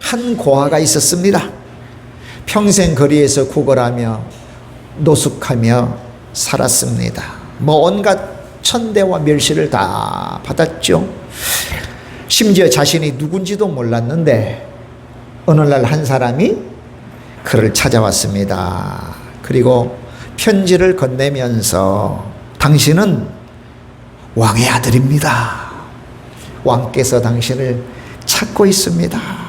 한 고아가 있었습니다. 평생 거리에서 구걸하며 노숙하며 살았습니다. 온갖 천대와 멸시를 다 받았죠. 심지어 자신이 누군지도 몰랐는데 어느 날 한 사람이 그를 찾아왔습니다. 그리고 편지를 건네면서 당신은 왕의 아들입니다. 왕께서 당신을 찾고 있습니다.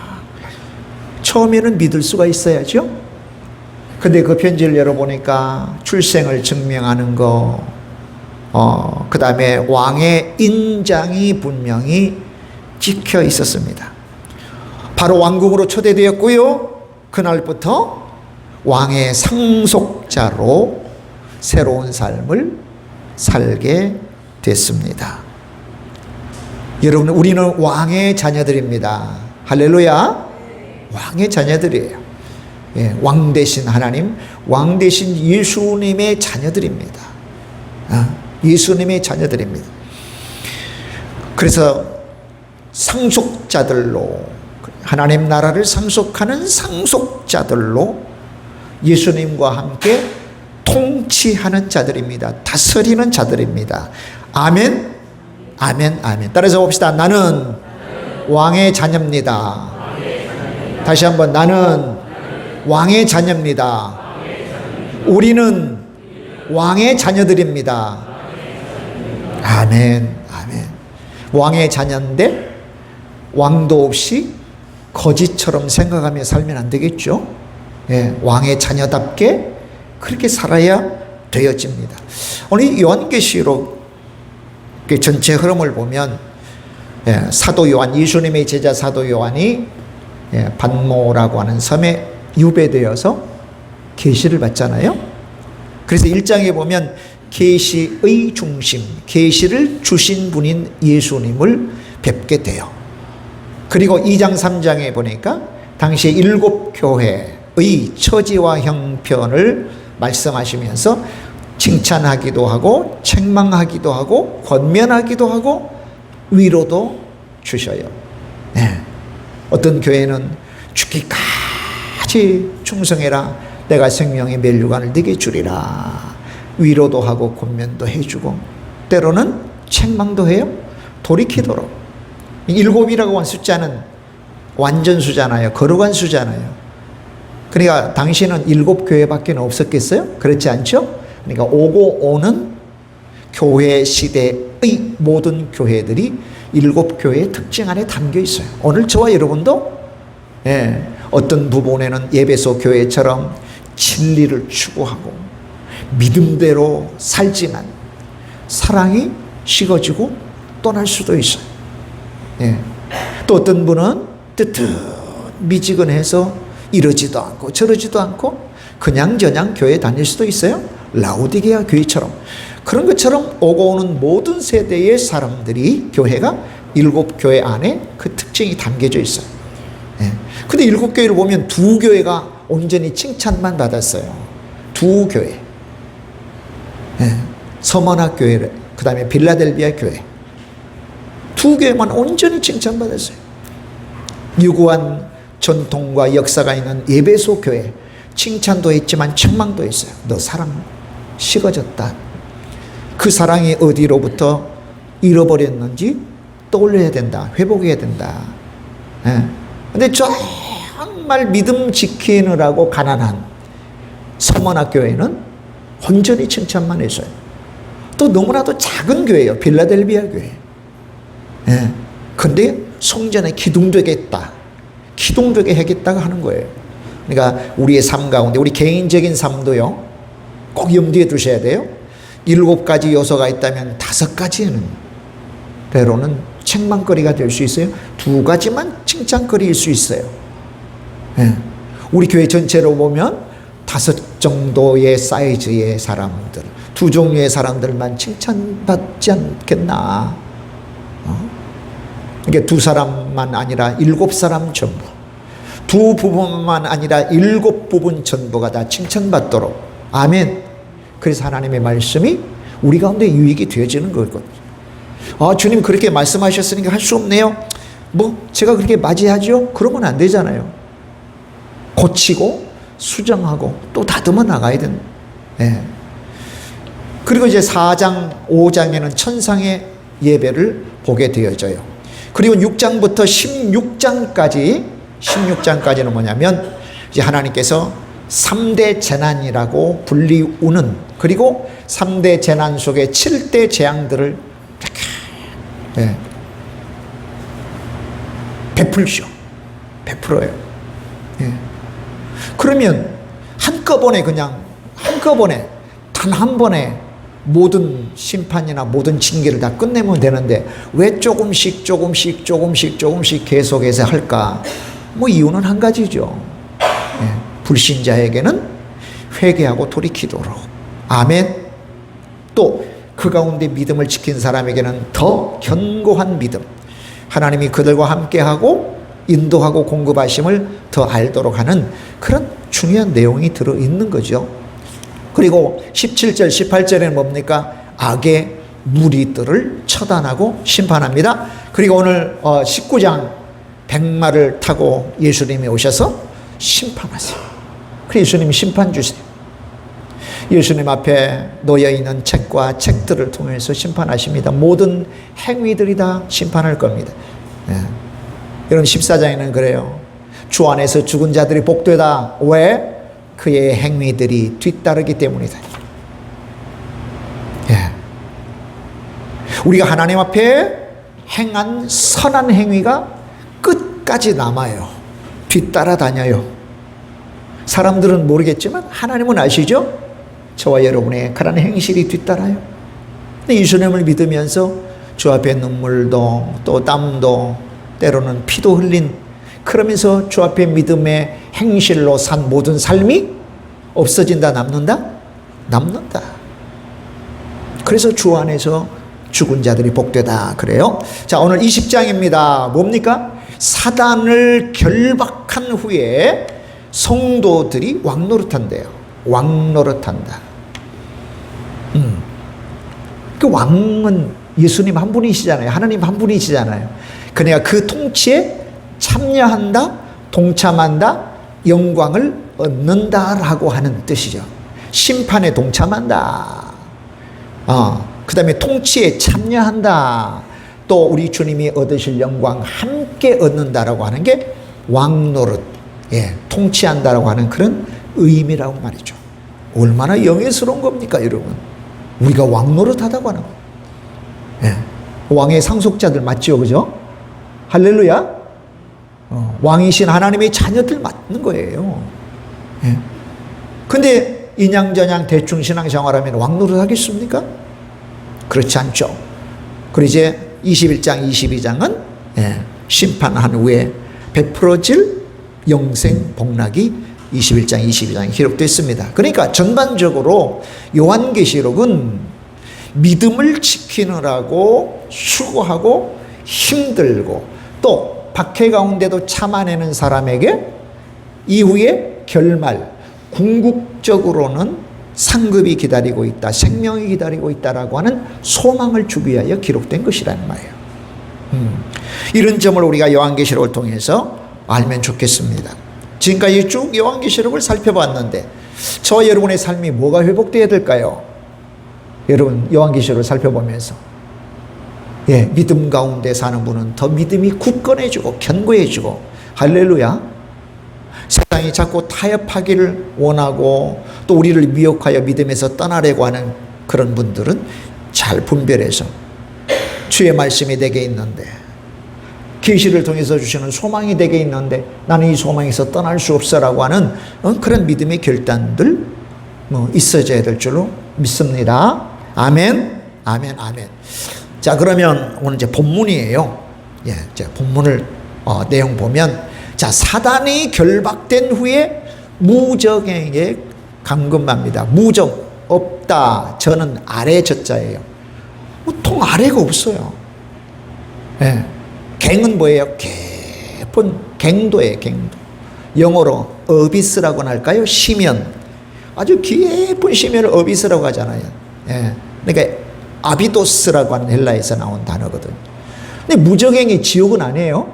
처음에는 믿을 수가 있어야죠. 근데 그 편지를 열어보니까 출생을 증명하는 거, 그 다음에 왕의 인장이 분명히 찍혀 있었습니다. 바로 왕궁으로 초대되었고요. 그날부터 왕의 상속자로 새로운 삶을 살게 됐습니다. 여러분, 우리는 왕의 자녀들입니다. 할렐루야. 왕의 자녀들이에요. 예, 왕 대신 하나님, 왕 대신 예수님의 자녀들입니다. 예수님의 자녀들입니다. 그래서 상속자들로, 하나님 나라를 상속하는 상속자들로 예수님과 함께 통치하는 자들입니다. 다스리는 자들입니다. 아멘, 아멘, 아멘. 따라서 봅시다. 나는 왕의 자녀입니다. 다시 한번, 나는 왕의 자녀입니다. 우리는 왕의 자녀들입니다. 아멘, 아멘. 왕의 자녀인데 왕도 없이 거지처럼 생각하며 살면 안 되겠죠. 예, 왕의 자녀답게 그렇게 살아야 되어집니다. 오늘 요한계시록 전체 흐름을 보면, 사도 요한, 예수님의 제자 사도 요한이 반모라고 하는 섬에 유배되어서 계시를 받잖아요. 그래서 1장에 보면 계시의 중심, 계시를 주신 분인 예수님을 뵙게 돼요. 그리고 2장 3장에 보니까 당시 7 교회의 처지와 형편을 말씀하시면서 칭찬하기도 하고 책망하기도 하고 권면하기도 하고 위로도 주셔요. 네. 어떤 교회는 죽기까지 충성해라, 내가 생명의 면류관을 네게 주리라, 위로도 하고 권면도 해주고 때로는 책망도 해요. 돌이키도록. 7이라고 한 숫자는 완전 수잖아요. 거룩한 수잖아요. 그러니까 당시에는 7 교회밖에 없었겠어요? 그렇지 않죠? 그러니까 595는 교회 시대의 모든 교회들이 7 교회의 특징 안에 담겨 있어요. 오늘 저와 여러분도 어떤 부분에는 예배소 교회처럼 진리를 추구하고 믿음대로 살지만 사랑이 식어지고 떠날 수도 있어요. 또 어떤 분은 미지근해서 이러지도 않고 저러지도 않고 그냥저냥 교회 다닐 수도 있어요. 라오디게아 교회처럼. 그런 것처럼 오고 오는 모든 세대의 사람들이, 교회가 7 교회 안에 그 특징이 담겨져 있어요. 근데 7 교회를 보면 2 교회가 온전히 칭찬만 받았어요. 2 교회. 서머나 교회, 그 다음에 빌라델비아 교회. 2 교회만 온전히 칭찬받았어요. 유구한 전통과 역사가 있는 예배소 교회, 칭찬도 했지만 책망도 했어요. 너 사랑 식어졌다. 그 사랑이 어디로부터 잃어버렸는지 떠올려야 된다. 회복해야 된다. 근데 정말 믿음 지키느라고 가난한 서머나 교회는 온전히 칭찬만 했어요. 또 너무나도 작은 교회예요. 빌라델비아 교회. 근데 성전에 기둥되겠다. 기둥되게 하겠다고 하는 거예요. 그러니까 우리의 삶 가운데, 우리 개인적인 삶도요, 꼭 염두에 두셔야 돼요. 7가지 요소가 있다면 5가지는 때로는 책망거리가 될 수 있어요. 2가지만 칭찬거리일 수 있어요. 우리 교회 전체로 보면 5 정도의 사이즈의 사람들, 2 종류의 사람들만 칭찬받지 않겠나. 그러니까 2 사람만 아니라 7 사람 전부, 2 부분만 아니라 7 부분 전부가 다 칭찬받도록. 아멘. 그래서 하나님의 말씀이 우리 가운데 유익이 되어지는 거거든요. 주님 그렇게 말씀하셨으니까 할 수 없네요. 뭐 제가 그렇게 맞이하죠? 그러면 안 되잖아요. 고치고 수정하고 또 다듬어 나가야 된다. 예. 그리고 이제 4장, 5장에는 천상의 예배를 보게 되어져요. 그리고 6장부터 16장까지는 뭐냐면 이제 하나님께서 3대 재난이라고 불리우는, 그리고 3대 재난 속에 7대 재앙들을 이렇게 베풀어요. 예. 그러면 한꺼번에 단 한 번에 모든 심판이나 모든 징계를 다 끝내면 되는데 왜 조금씩 계속해서 할까? 뭐 이유는 한 가지죠. 예. 불신자에게는 회개하고 돌이키도록. 아멘. 또 그 가운데 믿음을 지킨 사람에게는 더 견고한 믿음, 하나님이 그들과 함께하고 인도하고 공급하심을 더 알도록 하는 그런 중요한 내용이 들어있는 거죠. 그리고 17절 18절에는 뭡니까? 악의 무리들을 처단하고 심판합니다. 그리고 오늘 19장 백마를 타고 예수님이 오셔서 심판하세요. 그래서 예수님이 심판 주세요. 예수님 앞에 놓여있는 책들을 통해서 심판하십니다. 모든 행위들이 다 심판할 겁니다. 예. 여러분 14장에는 그래요. 주 안에서 죽은 자들이 복되다. 왜? 그의 행위들이 뒤따르기 때문이다. 예. 우리가 하나님 앞에 행한 선한 행위가 끝까지 남아요. 뒤따라 다녀요. 사람들은 모르겠지만 하나님은 아시죠? 저와 여러분의 그런 행실이 뒤따라요. 근데 예수님을 믿으면서 주 앞에 눈물도 또 땀도 때로는 피도 흘린, 그러면서 주 앞에 믿음의 행실로 산 모든 삶이 없어진다, 남는다? 남는다. 그래서 주 안에서 죽은 자들이 복되다 그래요. 자, 오늘 20장입니다. 뭡니까? 사단을 결박한 후에 성도들이 왕노릇한대요. 왕노릇한다. 그 왕은 예수님 한 분이시잖아요. 하나님 한 분이시잖아요. 그러니까 그 통치에 참여한다, 동참한다, 영광을 얻는다라고 하는 뜻이죠. 심판에 동참한다. 그 다음에 통치에 참여한다. 또 우리 주님이 얻으실 영광 함께 얻는다라고 하는 게 왕노릇, 통치한다라고 하는 그런 의미라고 말이죠. 얼마나 영예스러운 겁니까, 여러분? 우리가 왕노릇 하다고 하는 거예요. 왕의 상속자들 맞죠, 그죠? 할렐루야. 왕이신 하나님의 자녀들 맞는 거예요. 근데 인양전양 대충 신앙생활하면 왕노릇 하겠습니까? 그렇지 않죠. 그리고 이제 21장 22장은 심판한 후에 베풀어질 영생 복락이 21장 22장에 기록되어 있습니다. 그러니까 전반적으로 요한계시록은 믿음을 지키느라고 수고하고 힘들고 또 박해 가운데도 참아내는 사람에게 이후에 결말, 궁극적으로는 상급이 기다리고 있다, 생명이 기다리고 있다라고 하는 소망을 주기 위하여 기록된 것이라는 말이에요. 이런 점을 우리가 요한계시록을 통해서 알면 좋겠습니다. 지금까지 쭉 요한계시록을 살펴봤는데 저와 여러분의 삶이 뭐가 회복되어야 될까요? 여러분 요한계시록을 살펴보면서 믿음 가운데 사는 분은 더 믿음이 굳건해지고 견고해지고, 할렐루야. 세상이 자꾸 타협하기를 원하고 또 우리를 미혹하여 믿음에서 떠나려고 하는 그런 분들은 잘 분별해서 주의 말씀이 내게 있는데, 계시를 통해서 주시는 소망이 내게 있는데 나는 이 소망에서 떠날 수 없어라고 하는 그런 믿음의 결단들 있어져야 될 줄로 믿습니다. 아멘, 아멘, 아멘. 자, 그러면 오늘 이제 본문이에요. 이제 본문을 내용 보면, 자, 사단이 결박된 후에 무적에게 감금합니다. 무적 없다. 저는 아래 저자예요. 보통 아래가 없어요. 갱은 뭐예요? 깊은 갱도예요. 갱도. 영어로 어비스라고 할까요? 심연. 아주 깊은 심연을 어비스라고 하잖아요. 그러니까 아비도스라고 하는 헬라에서 나온 단어거든요. 근데 무적행이 지옥은 아니에요.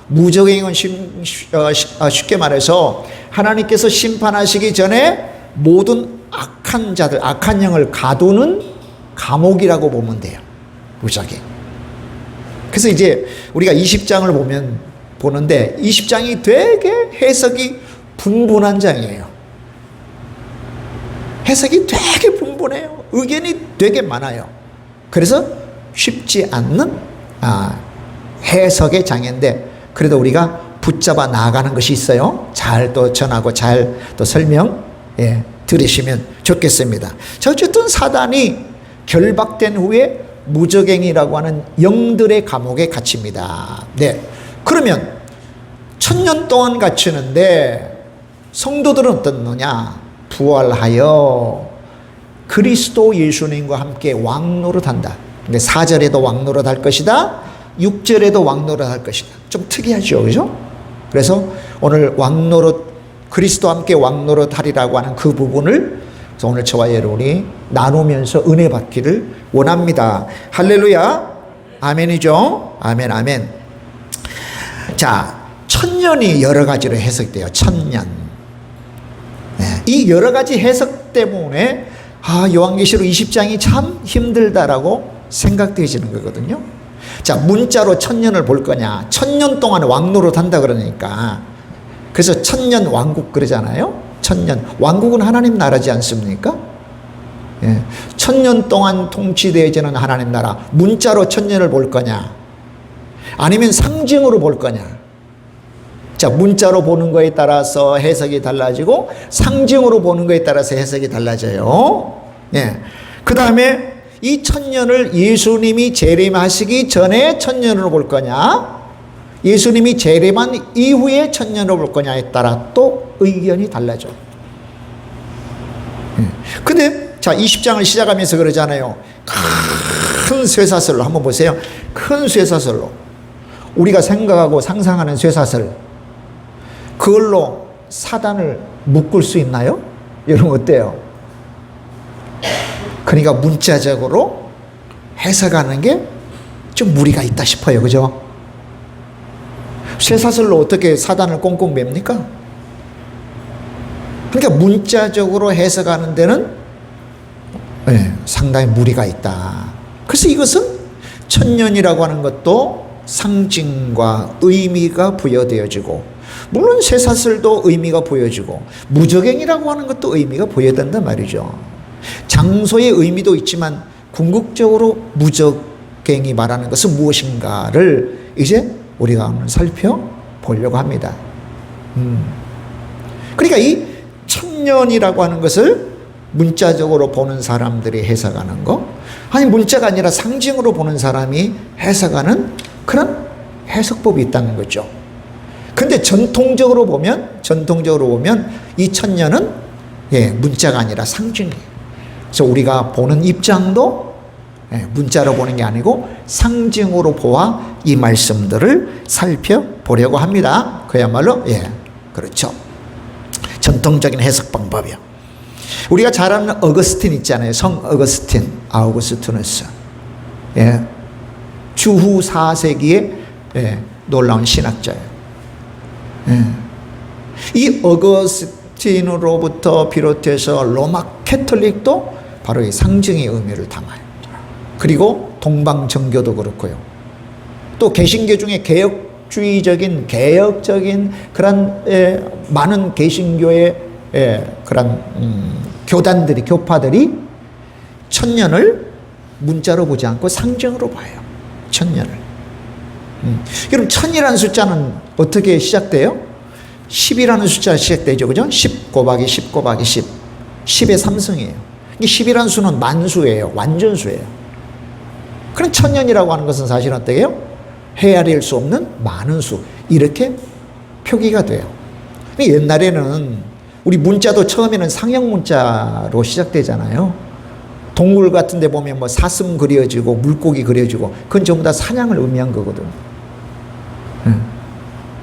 무적행은 쉽게 말해서 하나님께서 심판하시기 전에 모든 악한 자들, 악한 영을 가두는 감옥이라고 보면 돼요. 무적행. 그래서 이제 우리가 20장을 보는데 20장이 되게 해석이 분분한 장이에요. 해석이 되게 분분해요. 의견이 되게 많아요. 그래서 쉽지 않는 해석의 장인데 그래도 우리가 붙잡아 나아가는 것이 있어요. 잘 또 전하고 잘 또 설명 들으시면 좋겠습니다. 자, 어쨌든 사단이 결박된 후에 무적행이라고 하는 영들의 감옥에 갇힙니다. 네. 그러면 1000년 동안 갇히는데 성도들은 어떻느냐? 부활하여 그리스도 예수님과 함께 왕노릇한다. 근데 4절에도 왕노릇할 것이다. 6절에도 왕노릇 할 것이다. 좀 특이하죠, 그죠? 그래서 오늘 그리스도와 함께 왕노릇 하리라고 하는 그 부분을 오늘 저와 여러분이 나누면서 은혜 받기를 원합니다. 할렐루야. 아멘이죠? 아멘, 아멘. 자, 1000년이 여러 가지로 해석돼요. 1000년. 이 여러 가지 해석 때문에 요한계시록 20장이 참 힘들다라고 생각되시는 거거든요. 자, 문자로 1000년을 볼 거냐? 1000년 동안 왕노릇 한다 그러니까. 그래서 1000년 왕국 그러잖아요. 1000년. 왕국은 하나님 나라지 않습니까? 1000년 동안 통치되어지는 하나님 나라. 문자로 1000년을 볼 거냐? 아니면 상징으로 볼 거냐? 자, 문자로 보는 거에 따라서 해석이 달라지고 상징으로 보는 거에 따라서 해석이 달라져요. 그 다음에 이 1000년을 예수님이 재림하시기 전에 1000년으로 볼 거냐, 예수님이 재림한 이후에 1000년으로 볼 거냐에 따라 또 의견이 달라져. 근데 자, 20장을 시작하면서 그러잖아요. 큰 쇠사슬로 한번 보세요. 큰 쇠사슬로 우리가 생각하고 상상하는 쇠사슬, 그걸로 사단을 묶을 수 있나요? 여러분 어때요? 그러니까 문자적으로 해석하는 게 좀 무리가 있다 싶어요. 그죠? 쇠사슬로 어떻게 사단을 꽁꽁 맵니까? 그러니까 문자적으로 해석하는 데는 상당히 무리가 있다. 그래서 이것은 1000년이라고 하는 것도 상징과 의미가 부여되어지고, 물론 쇠사슬도 의미가 보여지고 무적행이라고 하는 것도 의미가 보여된단 말이죠. 장소의 의미도 있지만 궁극적으로 무적행이 말하는 것은 무엇인가를 이제 우리가 오늘 살펴보려고 합니다. 그러니까 이 1000년이라고 하는 것을 문자적으로 보는 사람들이 해석하는 거, 아니 문자가 아니라 상징으로 보는 사람이 해석하는 그런 해석법이 있다는 거죠. 근데 전통적으로 보면 이 1000년은 문자가 아니라 상징이에요. 그래서 우리가 보는 입장도 문자로 보는 게 아니고 상징으로 보아 이 말씀들을 살펴보려고 합니다. 그야말로 그렇죠. 전통적인 해석 방법이요. 우리가 잘 아는 어거스틴 있잖아요. 성 어거스틴, 아우구스티누스. 주후 4세기에 놀라운 신학자예요. 이 어거스틴으로부터 비롯해서 로마 캐톨릭도 바로 이 상징의 의미를 담아요. 그리고 동방정교도 그렇고요. 또 개신교 중에 개혁적인 그런 많은 개신교의 그런 교파들이 1000년을 문자로 보지 않고 상징으로 봐요. 1000년을. 여러분 1000이라는 숫자는 어떻게 시작돼요? 10이라는 숫자 시작되죠. 그죠? 10 곱하기 10 곱하기 10. 10의 3승이에요. 이 10이라는 수는 만수예요. 완전수예요. 그럼 1000년이라고 하는 것은 사실은 어떻게 해요? 헤아릴 수 없는 많은 수. 이렇게 표기가 돼요. 옛날에는 우리 문자도 처음에는 상형 문자로 시작되잖아요. 동물 같은 데 보면 뭐 사슴 그려지고 물고기 그려지고 그건 전부 다 사냥을 의미한 거거든.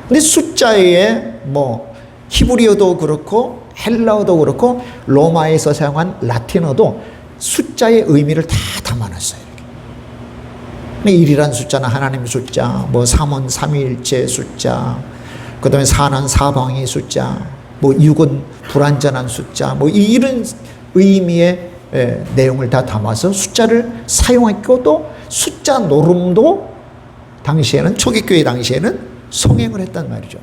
근데 숫자에 뭐 히브리어도 그렇고 헬라어도 그렇고 로마에서 사용한 라틴어도 숫자의 의미를 다 담아놨어요. 1이란 숫자는 하나님 숫자, 뭐 3은 삼위일체 숫자, 그 다음에 4는 사방의 숫자, 뭐 6은 불완전한 숫자, 뭐 이런 의미의 내용을 다 담아서 숫자를 사용했고, 또 숫자 노름도 당시에는, 초기교회 당시에는 성행을 했단 말이죠.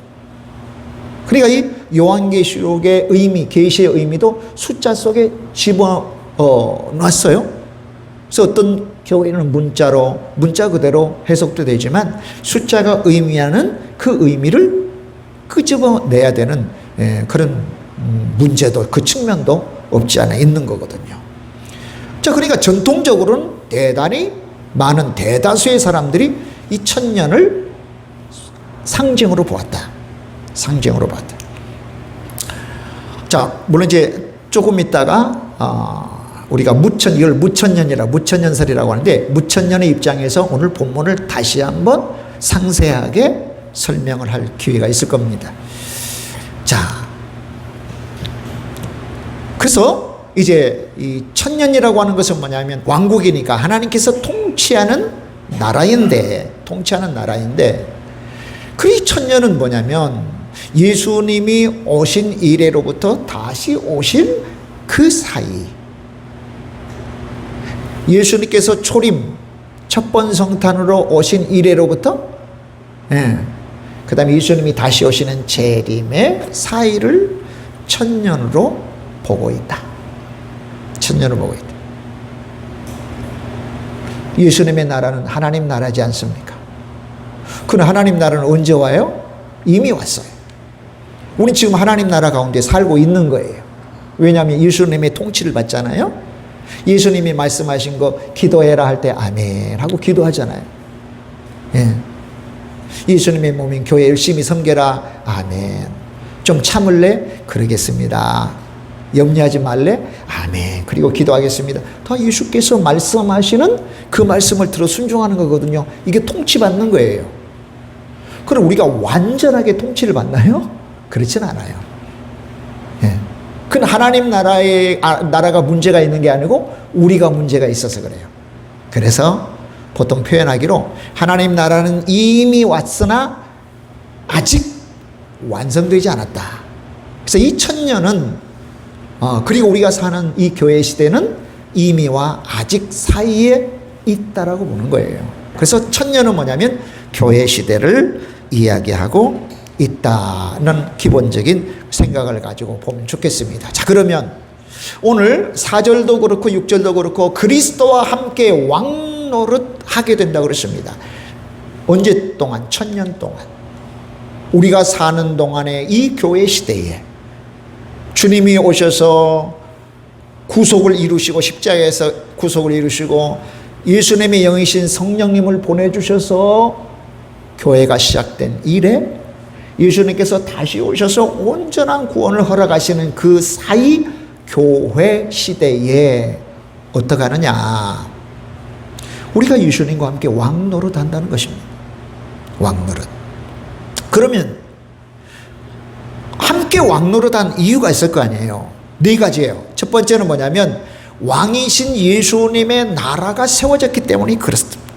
그러니까 이 요한계시록의 의미, 계시의 의미도 숫자 속에 집어넣었어요. 그래서 어떤 교회는 문자 그대로 해석도 되지만 숫자가 의미하는 그 의미를 끄집어내야 되는 그런 문제도, 그 측면도 없지 않아 있는 거거든요. 자, 그러니까 전통적으로는 대단히 많은 대다수의 사람들이 이 천년을 상징으로 보았다. 상징으로 봤다. 자, 물론 이제 조금 있다가 우리가 이걸 무천년설이라고 하는데, 무천년의 입장에서 오늘 본문을 다시 한번 상세하게 설명을 할 기회가 있을 겁니다. 자, 그래서 이제 이 천년이라고 하는 것은 뭐냐면 왕국이니까 하나님께서 통치하는 나라인데, 그 천년은 뭐냐면 예수님이 오신 이래로부터 다시 오실 그 사이, 예수님께서 초림 첫 번 성탄으로 오신 이래로부터 그 다음에 예수님이 다시 오시는 재림의 사이를 천년으로 보고 있다. 천년을 보고 있다. 예수님의 나라는 하나님 나라지 않습니까? 그러나 하나님 나라는 언제 와요? 이미 왔어요. 우리 지금 하나님 나라 가운데 살고 있는 거예요. 왜냐하면 예수님의 통치를 받잖아요. 예수님이 말씀하신 거 기도해라 할 때 아멘 하고 기도하잖아요. 예수님의 몸인 교회 열심히 섬겨라, 아멘. 좀 참을래? 그러겠습니다. 염려하지 말래? 아멘. 그리고 기도하겠습니다. 다 예수께서 말씀하시는 그 말씀을 들어 순종하는 거거든요. 이게 통치받는 거예요. 그럼 우리가 완전하게 통치를 받나요? 그렇진 않아요. 그건 하나님 나라가 문제가 있는 게 아니고 우리가 문제가 있어서 그래요. 그래서 보통 표현하기로 하나님 나라는 이미 왔으나 아직 완성되지 않았다. 그래서 이 천년은 그리고 우리가 사는 이 교회 시대는 이미와 아직 사이에 있다라고 보는 거예요. 그래서 천년은 뭐냐면 교회 시대를 이야기하고 있다는 기본적인 생각을 가지고 보면 좋겠습니다. 자, 그러면 오늘 4절도 그렇고 6절도 그렇고 그리스도와 함께 왕노릇 하게 된다고 그랬습니다. 언제 동안? 천년 동안. 우리가 사는 동안에 이 교회 시대에 주님이 오셔서 구속을 이루시고, 십자가에서 구속을 이루시고 예수님의 영이신 성령님을 보내주셔서 교회가 시작된 이래 예수님께서 다시 오셔서 온전한 구원을 허락하시는 그 사이 교회 시대에 어떻게 하느냐? 우리가 예수님과 함께 왕노릇 한다는 것입니다. 왕노릇. 그러면 함께 왕노릇한 이유가 있을 거 아니에요. 네 가지예요. 첫 번째는 뭐냐면 왕이신 예수님의 나라가 세워졌기 때문에 그렇습니다.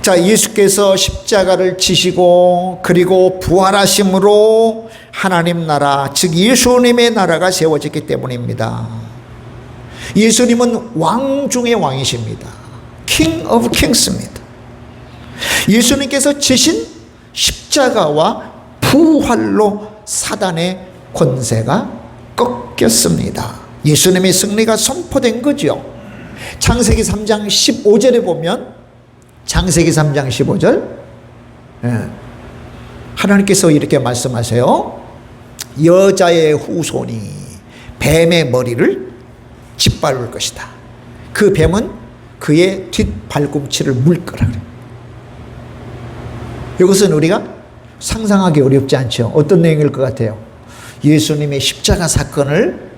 자, 예수께서 십자가를 지시고 그리고 부활하심으로 하나님 나라, 즉 예수님의 나라가 세워졌기 때문입니다. 예수님은 왕 중의 왕이십니다. King of Kings입니다. 예수님께서 지신 십자가와 부활로 사단의 권세가 꺾였습니다. 예수님의 승리가 선포된 거죠. 창세기 3장 15절에 보면, 창세기 3장 15절 하나님께서 이렇게 말씀하세요. 여자의 후손이 뱀의 머리를 짓밟을 것이다. 그 뱀은 그의 뒷발꿈치를 물 거라 그래요. 이것은 우리가 상상하기 어렵지 않죠. 어떤 내용일 것 같아요? 예수님의 십자가 사건을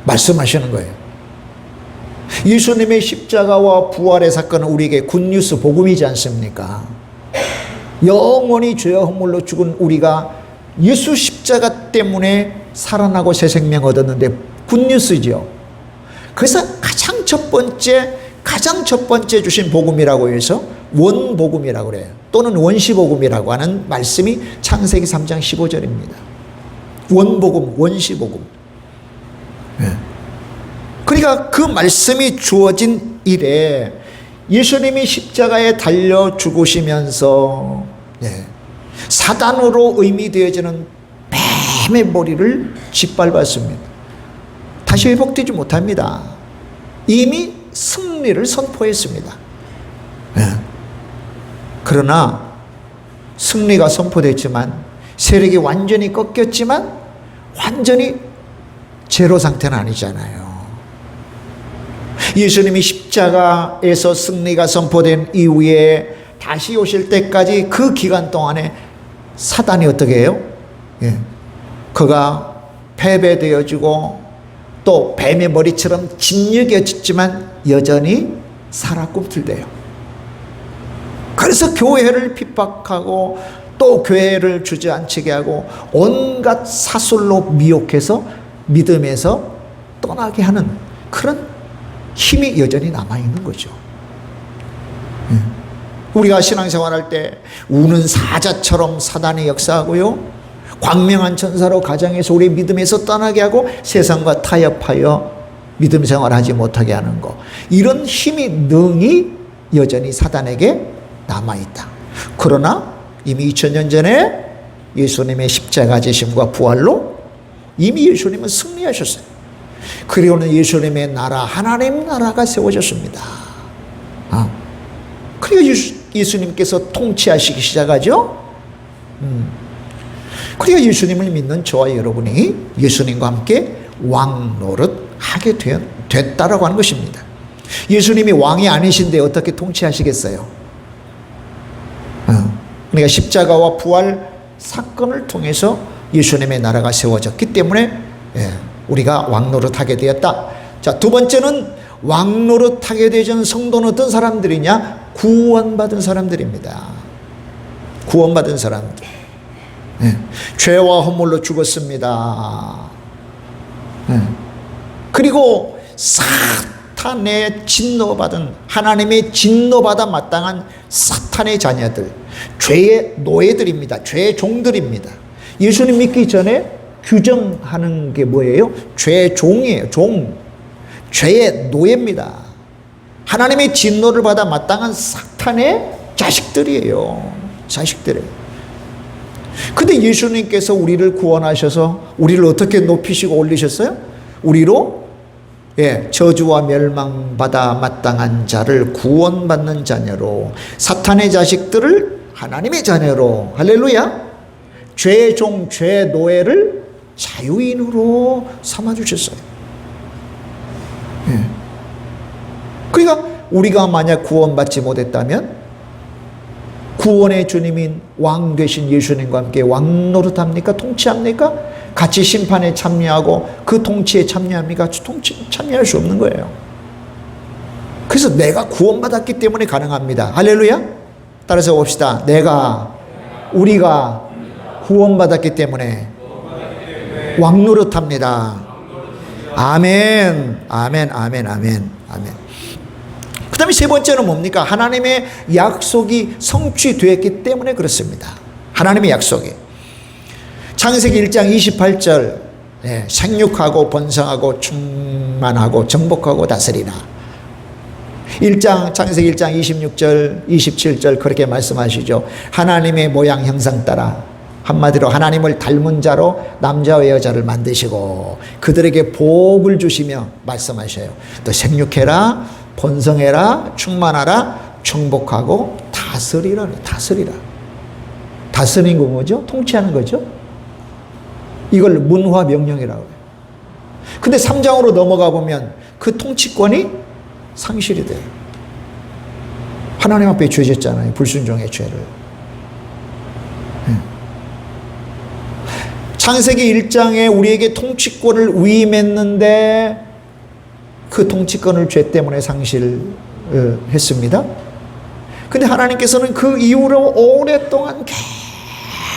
말씀하시는 거예요. 예수님의 십자가와 부활의 사건은 우리에게 굿뉴스, 복음이지 않습니까? 영원히 죄와 허물로 죽은 우리가 예수 십자가 때문에 살아나고 새 생명 얻었는데 굿뉴스죠. 그래서 가장 첫 번째, 가장 첫 번째 주신 복음이라고 해서 원복음이라고 그래요. 또는 원시복음이라고 하는 말씀이 창세기 3장 15절입니다. 원복음, 원시복음. 그러니까 그 말씀이 주어진 일에 예수님이 십자가에 달려 죽으시면서 사단으로 의미되어지는 뱀의 머리를 짓밟았습니다. 다시 회복되지 못합니다. 이미 승리를 선포했습니다. 그러나 승리가 선포됐지만 세력이 완전히 꺾였지만 완전히 제로 상태는 아니잖아요. 예수님이 십자가에서 승리가 선포된 이후에 다시 오실 때까지 그 기간 동안에 사단이 어떻게 해요? 그가 패배되어지고 또 뱀의 머리처럼 짓여겨졌지만 여전히 살아 꿈틀대요. 그래서 교회를 핍박하고 또 교회를 주저앉히게 하고 온갖 사술로 미혹해서 믿음에서 떠나게 하는 그런 힘이 여전히 남아있는 거죠. 우리가 신앙생활할 때 우는 사자처럼 사단이 역사하고요, 광명한 천사로 가정에서 우리 믿음에서 떠나게 하고 세상과 타협하여 믿음 생활하지 못하게 하는 것, 이런 힘이 능히 여전히 사단에게 남아있다. 그러나 이미 2000년 전에 예수님의 십자가 지심과 부활로 이미 예수님은 승리하셨어요. 그리고는 예수님의 나라, 하나님 나라가 세워졌습니다. 그리고 예수님께서 통치하시기 시작하죠. 그러니까 예수님을 믿는 저와 여러분이 예수님과 함께 왕 노릇하게 됐다라고 하는 것입니다. 예수님이 왕이 아니신데 어떻게 통치하시겠어요? 그러니까 십자가와 부활 사건을 통해서 예수님의 나라가 세워졌기 때문에 우리가 왕 노릇하게 되었다. 자, 두 번째는 왕 노릇하게 되는 성도는 어떤 사람들이냐? 구원받은 사람들입니다. 구원받은 사람들. 죄와 허물로 죽었습니다. 그리고 사탄의 진노받은, 하나님의 진노받아 마땅한 사탄의 자녀들, 죄의 노예들입니다. 죄의 종들입니다. 예수님 믿기 전에 규정하는 게 뭐예요? 죄의 종이에요. 종. 죄의 노예입니다. 하나님의 진노를 받아 마땅한 사탄의 자식들이에요. 자식들이에요. 근데 예수님께서 우리를 구원하셔서 우리를 어떻게 높이시고 올리셨어요? 우리로 저주와 멸망받아 마땅한 자를 구원받는 자녀로, 사탄의 자식들을 하나님의 자녀로, 할렐루야, 죄의 종, 죄의 노예를 자유인으로 삼아주셨어요. 그러니까 우리가 만약 구원받지 못했다면 구원의 주님인 왕 되신 예수님과 함께 왕 노릇합니까? 통치합니까? 같이 심판에 참여하고 그 통치에 참여합니까? 참여할 수 없는 거예요. 그래서 내가 구원받았기 때문에 가능합니다. 할렐루야. 따라서 봅시다. 우리가 구원받았기 때문에 왕 노릇합니다. 아멘, 아멘, 아멘, 아멘, 아멘. 그 다음에 세 번째는 뭡니까? 하나님의 약속이 성취되었기 때문에 그렇습니다. 하나님의 약속이. 창세기 1장 28절, 생육하고 번성하고 충만하고 정복하고 다스리라. 창세기 1장 26절, 27절 그렇게 말씀하시죠. 하나님의 모양 형상 따라, 한마디로 하나님을 닮은 자로 남자와 여자를 만드시고 그들에게 복을 주시며 말씀하셔요. 또 생육해라, 번성해라, 충만하라, 정복하고 다스리라. 다스리는 거 뭐죠? 통치하는 거죠. 이걸 문화 명령이라고 해요. 근데 3장으로 넘어가 보면 그 통치권이 상실이 돼요. 하나님 앞에 죄졌잖아요. 불순종의 죄를. 창세기 1장에 우리에게 통치권을 위임했는데 그 통치권을 죄 때문에 상실했습니다. 근데 하나님께서는 그 이후로 오랫동안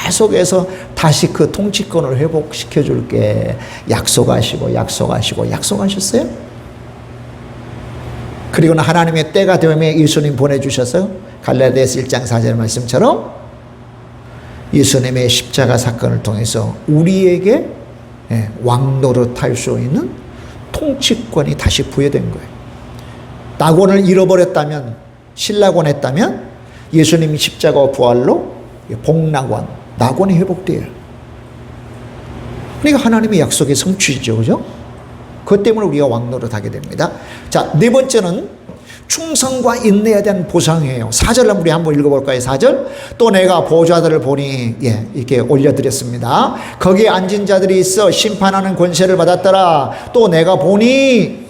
계속해서 다시 그 통치권을 회복시켜 줄게 약속하셨어요. 그리고는 하나님의 때가 되면 예수님 보내주셔서 갈라디아서 1장 4절 말씀처럼 예수님의 십자가 사건을 통해서 우리에게 왕노릇할 수 있는 통치권이 다시 부여된 거예요. 낙원을 잃어버렸다면, 신락원했다면 예수님이 십자가와 부활로 복낙원, 낙원이 회복돼요. 그러니까 하나님의 약속의 성취죠. 그죠? 그것 때문에 우리가 왕노릇하게 됩니다. 자, 네 번째는 충성과 인내에 대한 보상이에요. 4절 우리 한번 읽어볼까요? 4절. 또 내가 보좌들을 보니, 이렇게 올려드렸습니다. 거기에 앉은 자들이 있어 심판하는 권세를 받았더라. 또 내가 보니,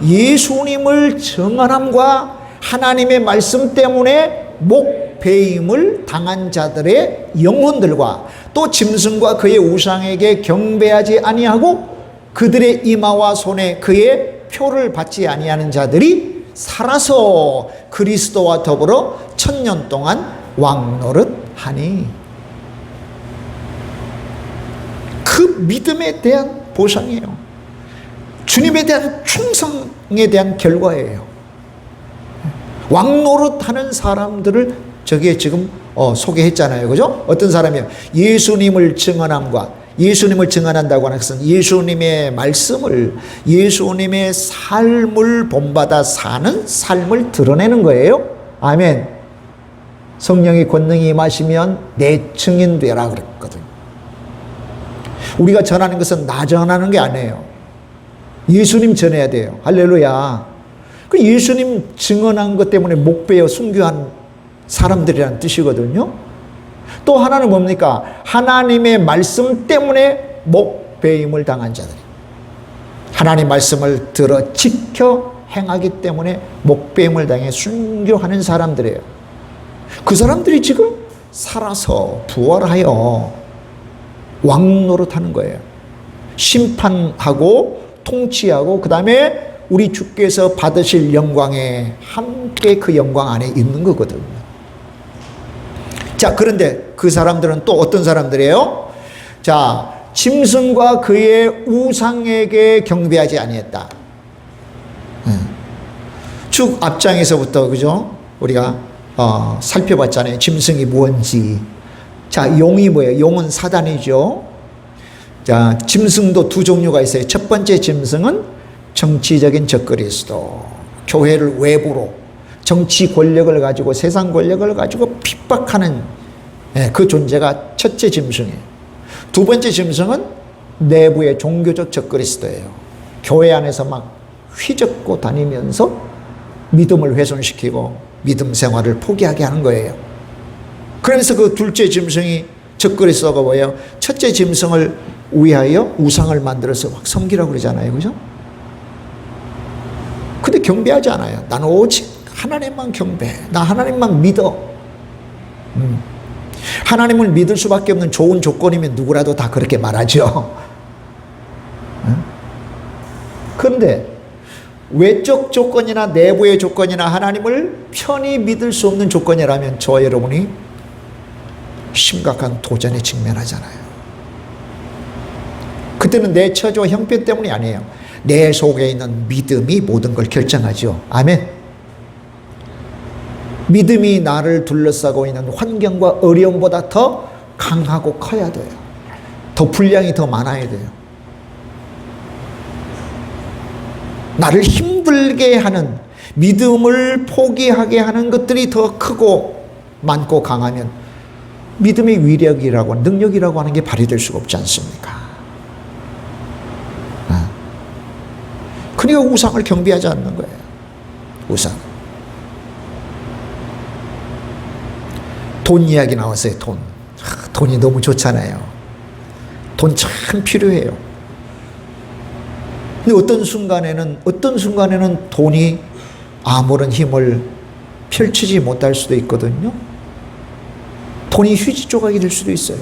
예수님을 증언함과 하나님의 말씀 때문에 목배임을 당한 자들의 영혼들과 또 짐승과 그의 우상에게 경배하지 아니하고 그들의 이마와 손에 그의 표를 받지 아니하는 자들이 살아서 그리스도와 더불어 1000년 동안 왕노릇하니. 그 믿음에 대한 보상이에요. 주님에 대한 충성에 대한 결과예요. 왕노릇하는 사람들을 저기에 지금 소개했잖아요. 그죠? 어떤 사람이요? 예수님을 증언함과, 예수님을 증언한다고 하는 것은 예수님의 말씀을, 예수님의 삶을 본받아 사는 삶을 드러내는 거예요. 아멘. 성령의 권능이 임하시면 내 증인 되라 그랬거든요. 우리가 전하는 것은 나 전하는 게 아니에요. 예수님 전해야 돼요. 할렐루야. 그 예수님 증언한 것 때문에 목베어 순교한 사람들이라는 뜻이거든요. 또 하나는 뭡니까? 하나님의 말씀 때문에 목베임을 당한 자들. 하나님 말씀을 들어 지켜 행하기 때문에 목베임을 당해 순교하는 사람들이에요. 그 사람들이 지금 살아서 부활하여 왕노릇하는 거예요. 심판하고 통치하고 그 다음에 우리 주께서 받으실 영광에 함께 그 영광 안에 있는 거거든요. 자, 그런데 그 사람들은 또 어떤 사람들이에요? 자, 짐승과 그의 우상에게 경배하지 아니했다. 쭉 앞장에서부터, 그죠? 우리가 살펴봤잖아요. 짐승이 뭔지. 자, 용이 뭐예요? 용은 사단이죠. 자, 짐승도 두 종류가 있어요. 첫 번째 짐승은 정치적인 적그리스도, 교회를 외부로 정치 권력을 가지고 세상 권력을 가지고 핍박하는 그 존재가 첫째 짐승이에요. 두 번째 짐승은 내부의 종교적 적그리스도예요. 교회 안에서 막 휘젓고 다니면서 믿음을 훼손시키고 믿음 생활을 포기하게 하는 거예요. 그러면서 그 둘째 짐승이 적그리스도가 뭐예요? 첫째 짐승을 위하여 우상을 만들어서 막 섬기라고 그러잖아요. 그죠? 근데 경배하지 않아요. 나는 오직 하나님만 경배해. 나 하나님만 믿어. 하나님을 믿을 수밖에 없는 좋은 조건이면 누구라도 다 그렇게 말하죠. 그런데 외적 조건이나 내부의 조건이나 하나님을 편히 믿을 수 없는 조건이라면 저와 여러분이 심각한 도전에 직면하잖아요. 그때는 내 처지와 형편 때문이 아니에요. 내 속에 있는 믿음이 모든 걸 결정하죠. 아멘. 믿음이 나를 둘러싸고 있는 환경과 어려움보다 더 강하고 커야 돼요. 더 분량이 더 많아야 돼요. 나를 힘들게 하는, 믿음을 포기하게 하는 것들이 더 크고 많고 강하면 믿음의 위력이라고, 능력이라고 하는 게 발휘될 수가 없지 않습니까? 그러니까 우상을 경배하지 않는 거예요. 우상. 돈 이야기 나왔어요. 돈. 돈이 너무 좋잖아요. 돈 참 필요해요. 근데 어떤 순간에는 돈이 아무런 힘을 펼치지 못할 수도 있거든요. 돈이 휴지 조각이 될 수도 있어요.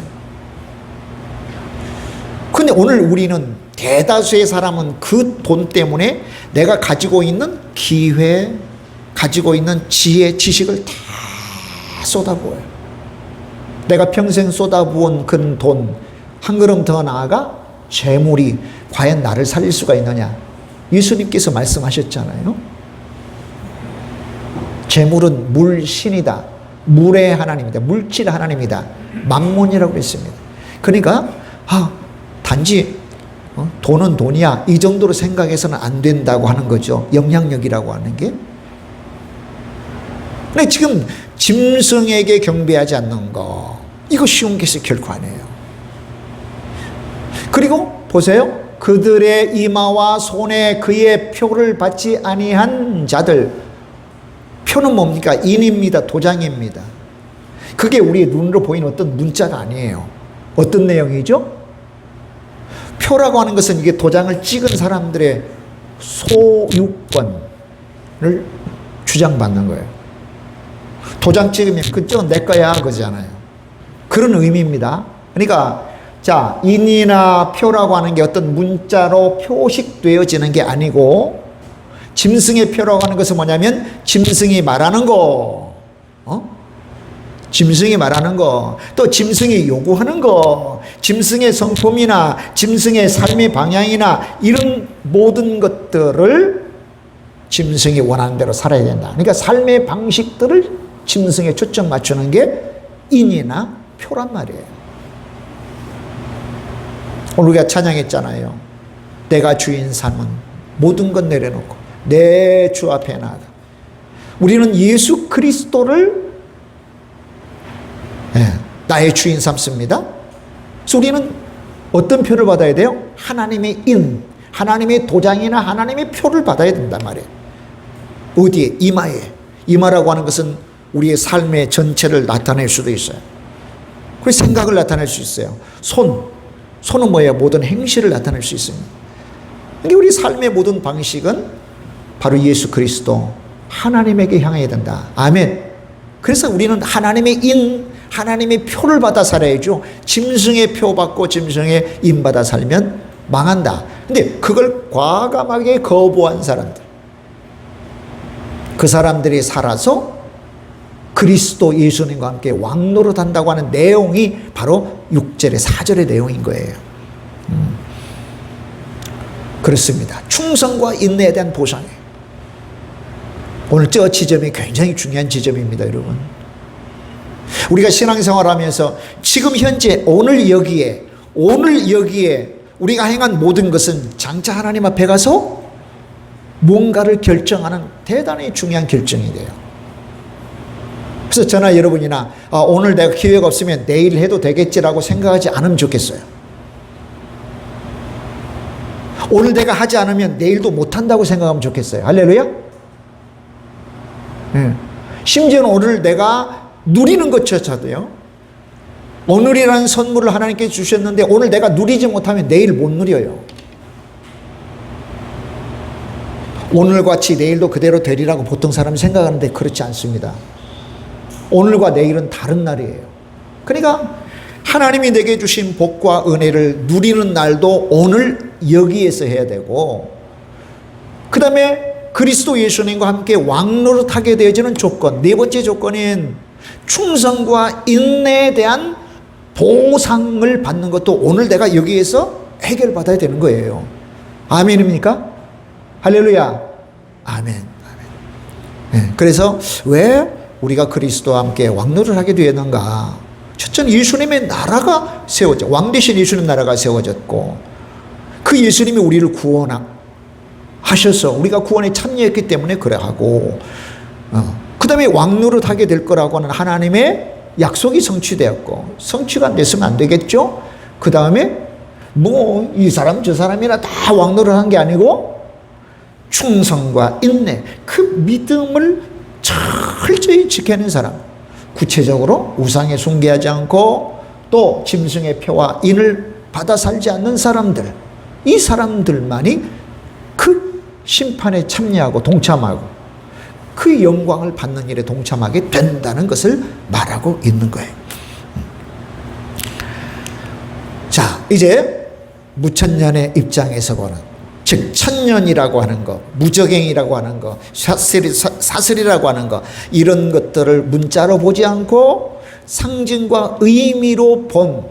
근데 오늘 우리는, 대다수의 사람은 그 돈 때문에 내가 가지고 있는 기회, 가지고 있는 지혜, 지식을 다 쏟아부어요. 내가 평생 쏟아부은 그 돈, 한 걸음 더 나아가 재물이 과연 나를 살릴 수가 있느냐? 예수님께서 말씀하셨잖아요. 재물은 물신이다. 물의 하나님이다. 물질 하나님이다. 만몬이라고 했습니다. 그러니까 단지 돈은 돈이야 이 정도로 생각해서는 안 된다고 하는 거죠. 영향력이라고 하는 게. 근데 지금 짐승에게 경배하지 않는 거, 이거 쉬운 것이 결코 아니에요. 그리고 보세요. 그들의 이마와 손에 그의 표를 받지 아니한 자들. 표는 뭡니까? 인입니다. 도장입니다. 그게 우리의 눈으로 보이는 어떤 문자가 아니에요. 어떤 내용이죠? 표라고 하는 것은 이게 도장을 찍은 사람들의 소유권을 주장받는 거예요. 도장 찍으면 그쪽은 내 거야 그러잖아요. 그런 의미입니다. 그러니까 자, 인이나 표라고 하는 게 어떤 문자로 표식되어지는 게 아니고, 짐승의 표라고 하는 것은 뭐냐면 짐승이 말하는 거, 짐승이 말하는 거, 또 짐승이 요구하는 거, 짐승의 성품이나 짐승의 삶의 방향이나 이런 모든 것들을 짐승이 원하는 대로 살아야 된다. 그러니까 삶의 방식들을 짐승에 초점 맞추는 게 인이나 표란 말이에요. 오늘 우리가 찬양했잖아요. 내가 주인 삼은 모든 것 내려놓고 내 주 앞에 나아가. 우리는 예수 그리스도를 나의 주인 삼습니다. 그래서 우리는 어떤 표를 받아야 돼요? 하나님의 인, 하나님의 도장이나 하나님의 표를 받아야 된단 말이에요. 어디에? 이마에. 이마라고 하는 것은 우리의 삶의 전체를 나타낼 수도 있어요. 그래서 생각을 나타낼 수 있어요. 손은 뭐예요? 모든 행실을 나타낼 수 있습니다. 그러니까 우리 삶의 모든 방식은 바로 예수 그리스도 하나님에게 향해야 된다. 아멘. 그래서 우리는 하나님의 인, 하나님의 표를 받아 살아야죠. 짐승의 표 받고 짐승의 인 받아 살면 망한다. 근데 그걸 과감하게 거부한 사람들, 그 사람들이 살아서 그리스도 예수님과 함께 왕노릇 한다고 하는 내용이 바로 6절의 4절의 내용인 거예요. 그렇습니다. 충성과 인내에 대한 보상이에요. 오늘 저 지점이 굉장히 중요한 지점입니다, 여러분. 우리가 신앙생활 하면서 지금 현재 오늘 여기에 우리가 행한 모든 것은 장차 하나님 앞에 가서 뭔가를 결정하는 대단히 중요한 결정이 돼요. 그래서 저나 여러분이나 오늘 내가 기회가 없으면 내일 해도 되겠지라고 생각하지 않으면 좋겠어요. 오늘 내가 하지 않으면 내일도 못한다고 생각하면 좋겠어요. 할렐루야. 심지어는 오늘 내가 누리는 것조차도요, 오늘이라는 선물을 하나님께 주셨는데 오늘 내가 누리지 못하면 내일 못 누려요. 오늘같이 내일도 그대로 되리라고 보통 사람이 생각하는데 그렇지 않습니다. 오늘과 내일은 다른 날이에요. 그러니까 하나님이 내게 주신 복과 은혜를 누리는 날도 오늘 여기에서 해야 되고, 그 다음에 그리스도 예수님과 함께 왕노릇하게 되어지는 조건, 네 번째 조건인 충성과 인내에 대한 보상을 받는 것도 오늘 내가 여기에서 해결받아야 되는 거예요. 아멘입니까? 할렐루야. 아멘. 아멘. 그래서 왜 우리가 그리스도와 함께 왕노릇을 하게 되었는가? 첫째는 예수님의 나라가 세워져, 왕 대신 예수님 나라가 세워졌고, 그 예수님이 우리를 구원하셔서 우리가 구원에 참여했기 때문에 그래 하고, 그 다음에 왕노릇 하게 될 거라고 하는 하나님의 약속이 성취되었고, 성취가 안 됐으면 안 되겠죠? 그 다음에 뭐 이 사람 저 사람이나 다 왕노릇 한 게 아니고 충성과 인내, 그 믿음을 철저히 지키는 사람, 구체적으로 우상에 숭배하지 않고 또 짐승의 표와 인을 받아 살지 않는 사람들, 이 사람들만이 그 심판에 참여하고 동참하고 그 영광을 받는 일에 동참하게 된다는 것을 말하고 있는 거예요. 자, 이제 무천년의 입장에서 보는, 즉 천년이라고 하는 것, 무적행이라고 하는 것, 사슬이라고 하는 것, 이런 것들을 문자로 보지 않고 상징과 의미로 본,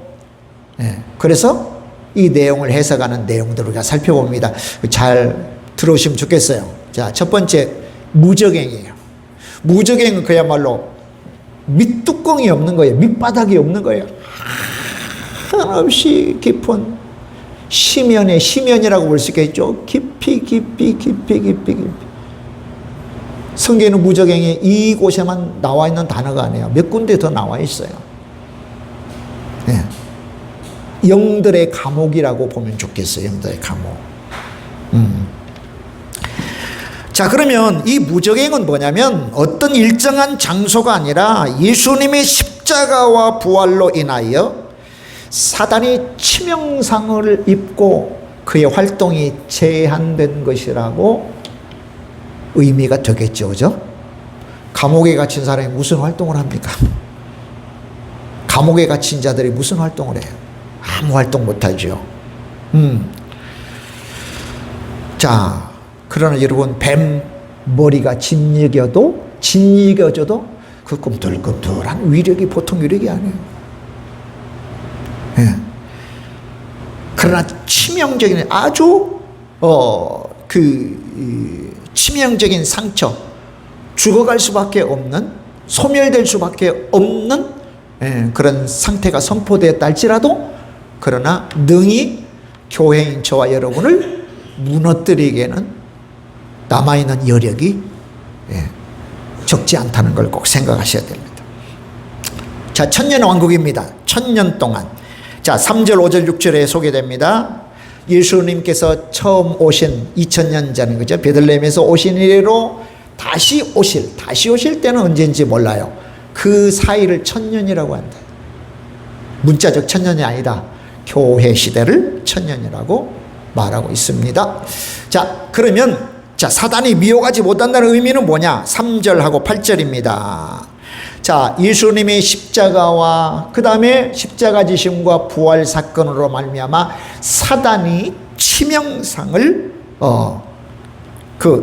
그래서 이 내용을 해석하는 내용들을 우리가 살펴봅니다. 잘 들어오시면 좋겠어요. 자, 첫 번째 무적행이에요. 무적행은 그야말로 밑뚜껑이 없는 거예요. 밑바닥이 없는 거예요. 한없이 깊은 심연의 심연이라고 볼 수 있겠죠. 깊이. 성경에는 무적행이 이곳에만 나와 있는 단어가 아니에요. 몇 군데 더 나와 있어요. 네. 영들의 감옥이라고 보면 좋겠어요. 영들의 감옥. 자, 그러면 이 무적행은 뭐냐면 어떤 일정한 장소가 아니라 예수님의 십자가와 부활로 인하여 사단이 치명상을 입고 그의 활동이 제한된 것이라고 의미가 되겠죠. 그죠? 감옥에 갇힌 사람이 무슨 활동을 합니까? 감옥에 갇힌 자들이 무슨 활동을 해요? 아무 활동 못하죠. 자, 그러나 여러분, 뱀 머리가 짓이겨져도 그 꿈틀꿈틀한 위력이 보통 위력이 아니에요. 예. 그러나 치명적인 아주 치명적인 상처, 죽어갈 수밖에 없는, 소멸될 수밖에 없는 그런 상태가 선포되었다 할지라도, 그러나 능히 교회인 저와 여러분을 무너뜨리기에는 남아있는 여력이 적지 않다는 걸 꼭 생각하셔야 됩니다. 자, 천년왕국입니다. 1000년 동안. 자, 3절, 5절, 6절에 소개됩니다. 예수님께서 처음 오신 2000년 전에, 그죠? 베들레헴에서 오신 이래로 다시 오실 때는 언제인지 몰라요. 그 사이를 1000년이라고 한다. 문자적 1000년이 아니다. 교회 시대를 1000년이라고 말하고 있습니다. 자, 그러면 사단이 미혹하지 못한다는 의미는 뭐냐? 3절하고 8절입니다. 자, 예수님의 십자가와 그 다음에 십자가 지심과 부활 사건으로 말미암아 사단이 치명상을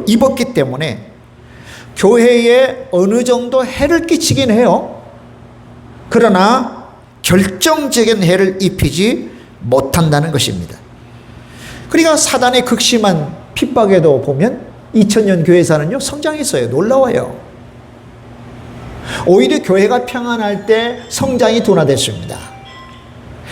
입었기 때문에 교회에 어느 정도 해를 끼치긴 해요. 그러나 결정적인 해를 입히지 못한다는 것입니다. 그러니까 사단의 극심한 핍박에도 보면 2000년 교회사는요, 성장했어요. 놀라워요. 오히려 교회가 평안할 때 성장이 둔화됐습니다.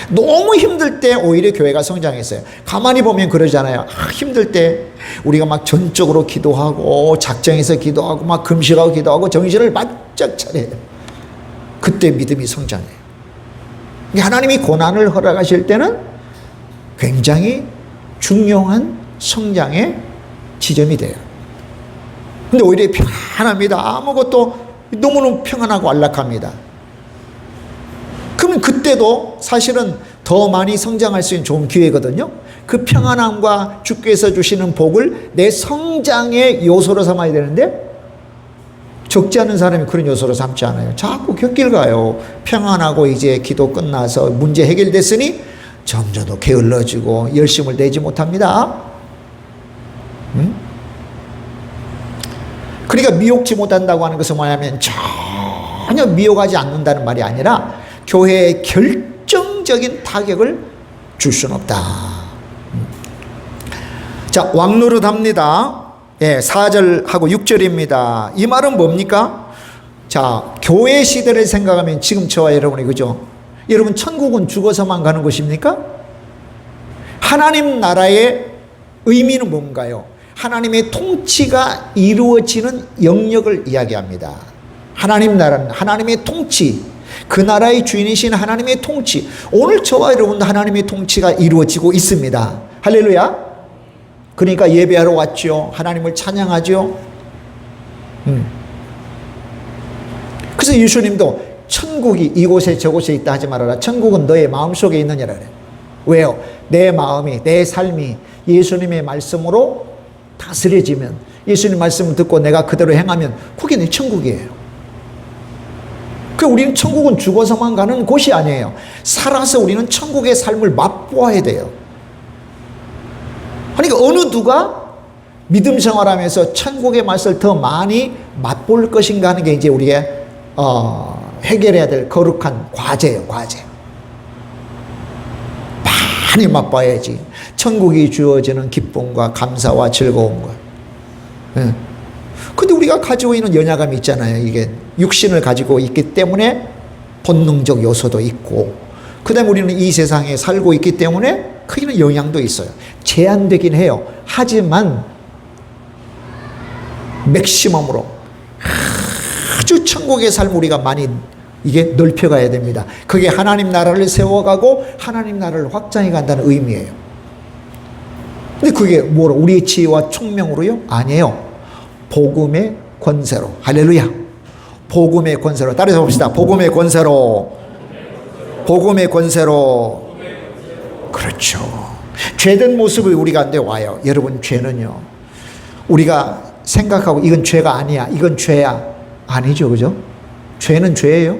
너무 힘들 때 오히려 교회가 성장했어요. 가만히 보면 그러잖아요. 힘들 때 우리가 막 전적으로 기도하고 작정해서 기도하고 막 금식하고 기도하고 정신을 바짝 차려요. 그때 믿음이 성장해요. 하나님이 고난을 허락하실 때는 굉장히 중요한 성장의 지점이 돼요. 근데 오히려 평안합니다. 아무것도 너무너무 평안하고 안락합니다. 그러면 그때도 사실은 더 많이 성장할 수 있는 좋은 기회거든요. 그 평안함과 주께서 주시는 복을 내 성장의 요소로 삼아야 되는데 적지 않은 사람이 그런 요소로 삼지 않아요. 자꾸 곁길 가요. 평안하고 이제 기도 끝나서 문제 해결됐으니 점점 더 게을러지고 열심을 내지 못합니다. 그러니까 미혹지 못한다고 하는 것은 뭐냐면 전혀 미혹하지 않는다는 말이 아니라 교회에 결정적인 타격을 줄 수는 없다. 자, 왕노릇합니다. 4절하고 6절입니다. 이 말은 뭡니까? 자, 교회 시대를 생각하면 지금 저와 여러분이, 그죠? 여러분, 천국은 죽어서만 가는 곳입니까? 하나님 나라의 의미는 뭔가요? 하나님의 통치가 이루어지는 영역을 이야기합니다. 하나님 나라는 하나님의 통치, 그 나라의 주인이신 하나님의 통치. 오늘 저와 여러분도 하나님의 통치가 이루어지고 있습니다. 할렐루야. 그러니까 예배하러 왔죠. 하나님을 찬양하죠. 그래서 예수님도 천국이 이곳에 저곳에 있다 하지 말아라. 천국은 너의 마음속에 있느니라 그래요. 왜요? 내 마음이, 내 삶이 예수님의 말씀으로 다스려지면, 예수님 말씀을 듣고 내가 그대로 행하면 그게 내 천국이에요. 우리는 천국은 죽어서만 가는 곳이 아니에요. 살아서 우리는 천국의 삶을 맛보아야 돼요. 그러니까 어느 누가 믿음 생활하면서 천국의 맛을 더 많이 맛볼 것인가 하는 게 이제 우리가 해결해야 될 거룩한 과제예요. 과제. 많이 맛봐야지 천국이 주어지는 기쁨과 감사와 즐거움과. 근데 우리가 가지고 있는 연약함이 있잖아요. 이게 육신을 가지고 있기 때문에 본능적 요소도 있고, 그 다음에 우리는 이 세상에 살고 있기 때문에 크기는 영향도 있어요. 제한되긴 해요. 하지만 맥시멈으로 아주 천국의 삶 우리가 많이 이게 넓혀가야 됩니다. 그게 하나님 나라를 세워가고 하나님 나라를 확장해 간다는 의미예요. 근데 그게 뭐로? 우리의 지혜와 총명으로요? 아니에요. 복음의 권세로. 할렐루야. 복음의 권세로. 따라서 봅시다. 복음의 권세로. 복음의 권세로. 그렇죠. 죄된 모습이 우리 가운데 와요. 여러분, 죄는요, 우리가 생각하고 이건 죄가 아니야, 이건 죄야, 아니죠. 그죠? 죄는 죄예요.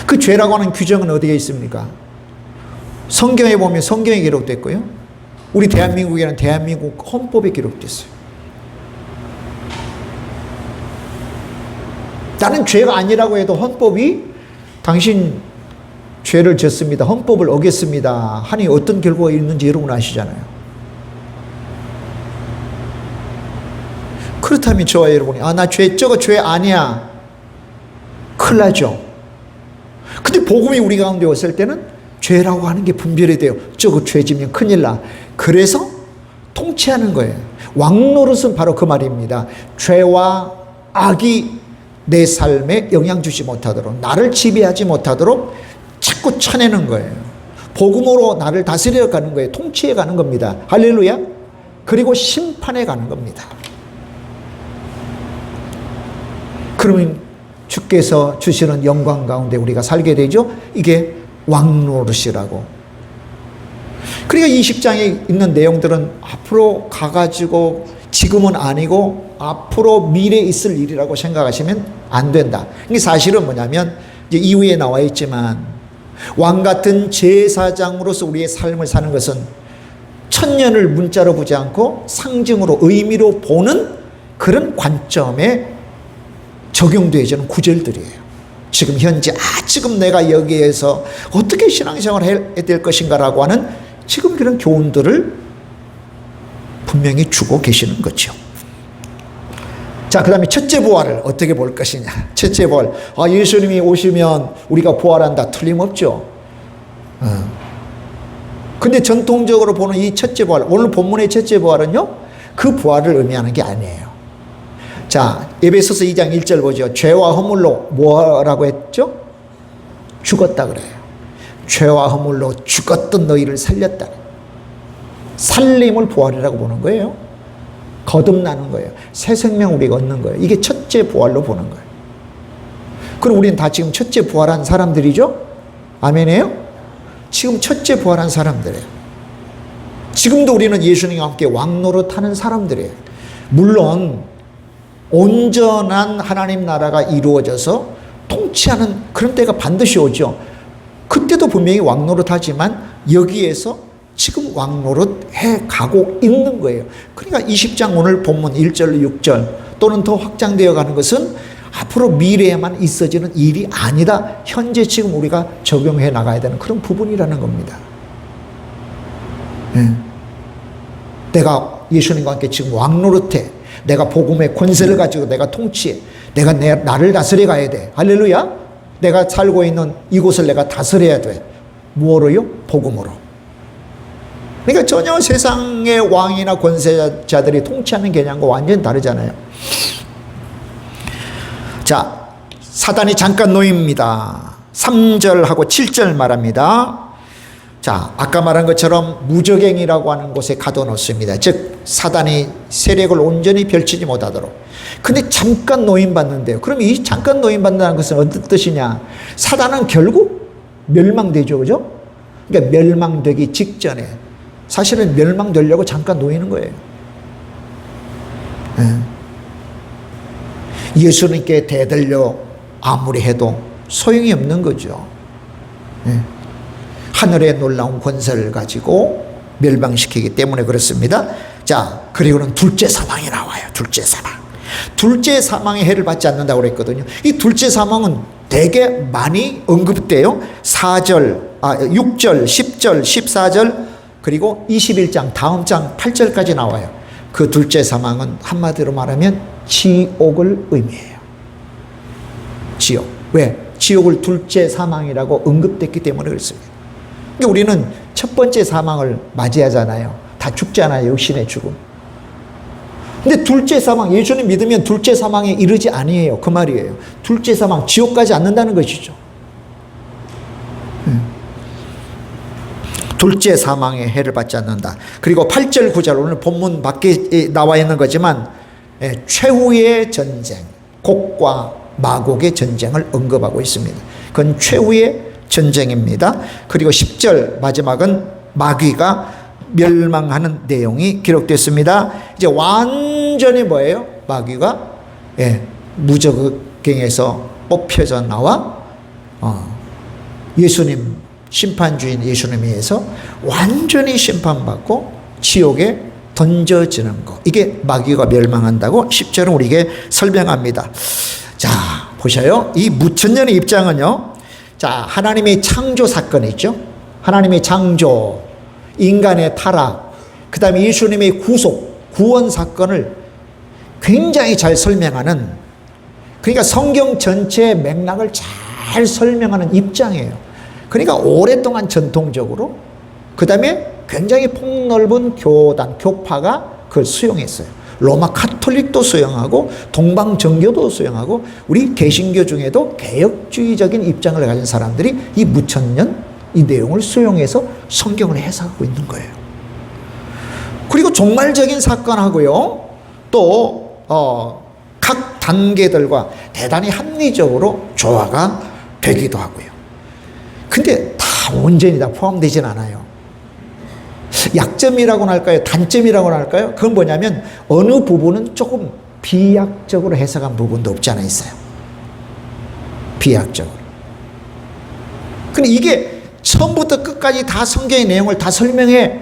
그 죄라고 하는 규정은 어디에 있습니까? 성경에 보면 성경에 기록됐고요, 우리 대한민국에는 대한민국 헌법에 기록됐어요. 나는 죄가 아니라고 해도 헌법이 당신 죄를 졌습니다, 헌법을 어겼습니다 하니 어떤 결과가 있는지 여러분 아시잖아요. 그렇다면 저와 여러분이 나 저거 죄 아니야, 큰일 나죠. 근데 복음이 우리 가운데 왔을 때는 죄라고 하는 게 분별이 돼요. 저거 죄지면 큰일 나. 그래서 통치하는 거예요. 왕노릇은 바로 그 말입니다. 죄와 악이 내 삶에 영향 주지 못하도록, 나를 지배하지 못하도록 자꾸 쳐내는 거예요. 복음으로 나를 다스려 가는 거예요. 통치해 가는 겁니다. 할렐루야. 그리고 심판해 가는 겁니다. 그러면 주께서 주시는 영광 가운데 우리가 살게 되죠. 이게 왕노릇이라고. 그러니까 20장에 있는 내용들은 앞으로 가가지고 지금은 아니고 앞으로 미래에 있을 일이라고 생각하시면 안 된다. 이게 사실은 뭐냐면 이제 이후에 나와 있지만 왕 같은 제사장으로서 우리의 삶을 사는 것은 천년을 문자로 보지 않고 상징으로, 의미로 보는 그런 관점에 적용되어지는 구절들이에요. 지금 현재 지금 내가 여기에서 어떻게 신앙생활을 해야 될 것인가라고 하는 지금 그런 교훈들을 분명히 주고 계시는 거죠. 자, 그 다음에 첫째 부활을 어떻게 볼 것이냐. 첫째 부활. 예수님이 오시면 우리가 부활한다. 틀림없죠. 근데 전통적으로 보는 이 첫째 부활, 오늘 본문의 첫째 부활은요, 그 부활을 의미하는 게 아니에요. 자, 에베소서 2장 1절 보죠. 죄와 허물로 뭐라고 했죠? 죽었다 그래요. 죄와 허물로 죽었던 너희를 살렸다. 살림을 부활이라고 보는 거예요. 거듭나는 거예요. 새 생명 우리가 얻는 거예요. 이게 첫째 부활로 보는 거예요. 그럼 우리는 다 지금 첫째 부활한 사람들이죠? 아멘이에요? 지금 첫째 부활한 사람들이에요. 지금도 우리는 예수님과 함께 왕노릇하는 사람들이에요. 물론 온전한 하나님 나라가 이루어져서 통치하는 그런 때가 반드시 오죠. 그때도 분명히 왕노릇하지만 여기에서 지금 왕노릇 해가고 있는 거예요. 그러니까 20장 오늘 본문 1절 6절 또는 더 확장되어 가는 것은 앞으로 미래에만 있어지는 일이 아니다. 현재 지금 우리가 적용해 나가야 되는 그런 부분이라는 겁니다. 내가 예수님과 함께 지금 왕노릇해. 내가 복음의 권세를 가지고 내가 통치해. 내가 나를 다스려 가야 돼. 할렐루야. 내가 살고 있는 이곳을 내가 다스려야 돼. 무엇으로요? 복음으로. 그러니까 전혀 세상의 왕이나 권세자들이 통치하는 개념과 완전히 다르잖아요. 자, 사단이 잠깐 놓입니다. 3절하고 7절 말합니다. 자, 아까 말한 것처럼 무적행이라고 하는 곳에 가둬놓습니다. 즉 사단이 세력을 온전히 펼치지 못하도록. 근데 잠깐 노임받는데요. 그럼 이 잠깐 노임받는다는 것은 어떤 뜻이냐. 사단은 결국 멸망되죠. 그죠? 그러니까 멸망되기 직전에 사실은 멸망되려고 잠깐 놓이는 거예요. 예수님께 대들려 아무리 해도 소용이 없는 거죠. 하늘의 놀라운 권세를 가지고 멸망시키기 때문에 그렇습니다. 자, 그리고는 둘째 사망이 나와요. 둘째 사망. 둘째 사망의 해를 받지 않는다고 그랬거든요. 이 둘째 사망은 되게 많이 언급돼요. 6절, 10절, 14절, 그리고 21장 다음 장 8절까지 나와요. 그 둘째 사망은 한마디로 말하면 지옥을 의미해요. 지옥. 왜? 지옥을 둘째 사망이라고 언급됐기 때문에 그렇습니다. 그러니까 우리는 첫 번째 사망을 맞이하잖아요. 다 죽잖아요. 육신의 죽음. 근데 둘째 사망, 예수님 믿으면 둘째 사망에 이르지 아니에요. 그 말이에요. 둘째 사망, 지옥 가지 않는다는 것이죠. 둘째 사망의 해를 받지 않는다. 그리고 8절 9절 오늘 본문 밖에 나와 있는 거지만 최후의 전쟁, 곡과 마곡의 전쟁을 언급하고 있습니다. 그건 최후의 전쟁입니다. 그리고 10절 마지막은 마귀가 멸망하는 내용이 기록됐습니다. 이제 완전히 뭐예요? 마귀가 무저갱에서 뽑혀져 나와 예수님 심판주인 예수님에 의해서 완전히 심판받고 지옥에 던져지는 것. 이게 마귀가 멸망한다고 10절은 우리에게 설명합니다. 자, 보셔요. 이 무천년의 입장은요. 자, 하나님의 창조 사건이 있죠. 하나님의 창조, 인간의 타락, 그 다음에 예수님의 구속, 구원 사건을 굉장히 잘 설명하는, 그러니까 성경 전체의 맥락을 잘 설명하는 입장이에요. 그러니까 오랫동안 전통적으로, 그 다음에 굉장히 폭넓은 교단, 교파가 그걸 수용했어요. 로마 카톨릭도 수용하고 동방정교도 수용하고 우리 개신교 중에도 개혁주의적인 입장을 가진 사람들이 이 무천년 이 내용을 수용해서 성경을 해석하고 있는 거예요. 그리고 종말적인 사건하고요, 또 각 단계들과 대단히 합리적으로 조화가 되기도 하고요. 근데 다 온전히 다 포함되진 않아요. 약점이라고나 할까요? 단점이라고나 할까요? 그건 뭐냐면 어느 부분은 조금 비약적으로 해석한 부분도 없지 않아 있어요. 비약적으로. 근데 이게 처음부터 끝까지 다 성경의 내용을 다 설명해.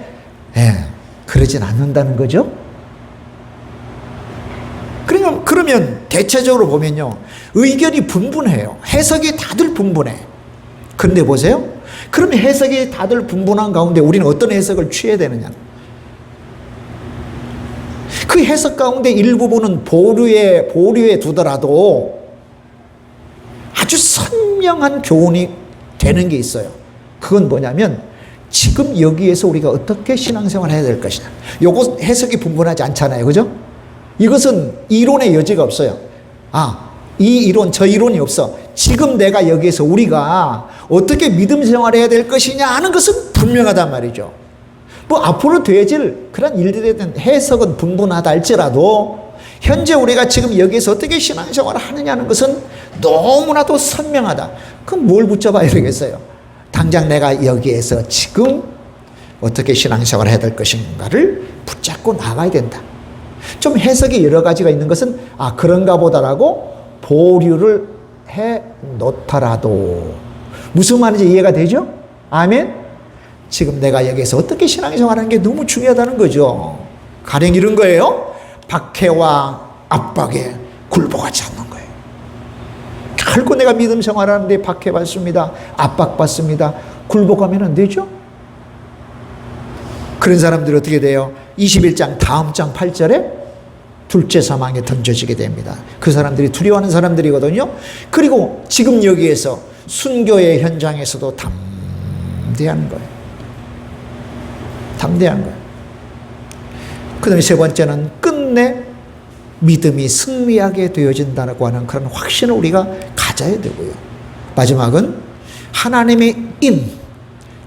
그러진 않는다는 거죠. 그러면 대체적으로 보면요, 의견이 분분해요. 해석이 다들 분분해. 그런데 보세요. 그러면 해석이 다들 분분한 가운데 우리는 어떤 해석을 취해야 되느냐. 그 해석 가운데 일부분은 보류에 두더라도 아주 선명한 교훈이 되는 게 있어요. 그건 뭐냐면 지금 여기에서 우리가 어떻게 신앙생활을 해야 될 것이냐. 요거 해석이 분분하지 않잖아요. 그죠? 이것은 이론의 여지가 없어요. 이 이론 저 이론이 없어. 지금 내가 여기에서 우리가 어떻게 믿음 생활해야 될 것이냐 하는 것은 분명하단 말이죠. 뭐 앞으로 되어질 그런 일들에 대한 해석은 분분하다 할지라도 현재 우리가 지금 여기에서 어떻게 신앙생활을 하느냐는 것은 너무나도 선명하다. 그럼 뭘 붙잡아야 되겠어요? 당장 내가 여기에서 지금 어떻게 신앙생활을 해야 될 것인가를 붙잡고 나가야 된다. 좀 해석이 여러 가지가 있는 것은 그런가 보다라고 보류를 해 놓더라도 무슨 말인지 이해가 되죠? 아멘? 지금 내가 여기에서 어떻게 신앙생활하는 게 너무 중요하다는 거죠. 가령 이런 거예요. 박해와 압박에 굴복하지 않는 거예요. 결코 내가 믿음 생활하는데 박해받습니다. 압박받습니다. 굴복하면 안 되죠? 그런 사람들이 어떻게 돼요? 21장 다음 장 8절에 둘째 사망에 던져지게 됩니다. 그 사람들이 두려워하는 사람들이거든요. 그리고 지금 여기에서 순교의 현장에서도 담대한 거예요. 담대한 거예요. 그 다음에 세 번째는 끝내 믿음이 승리하게 되어진다고 하는 그런 확신을 우리가 가져야 되고요. 마지막은 하나님의 인,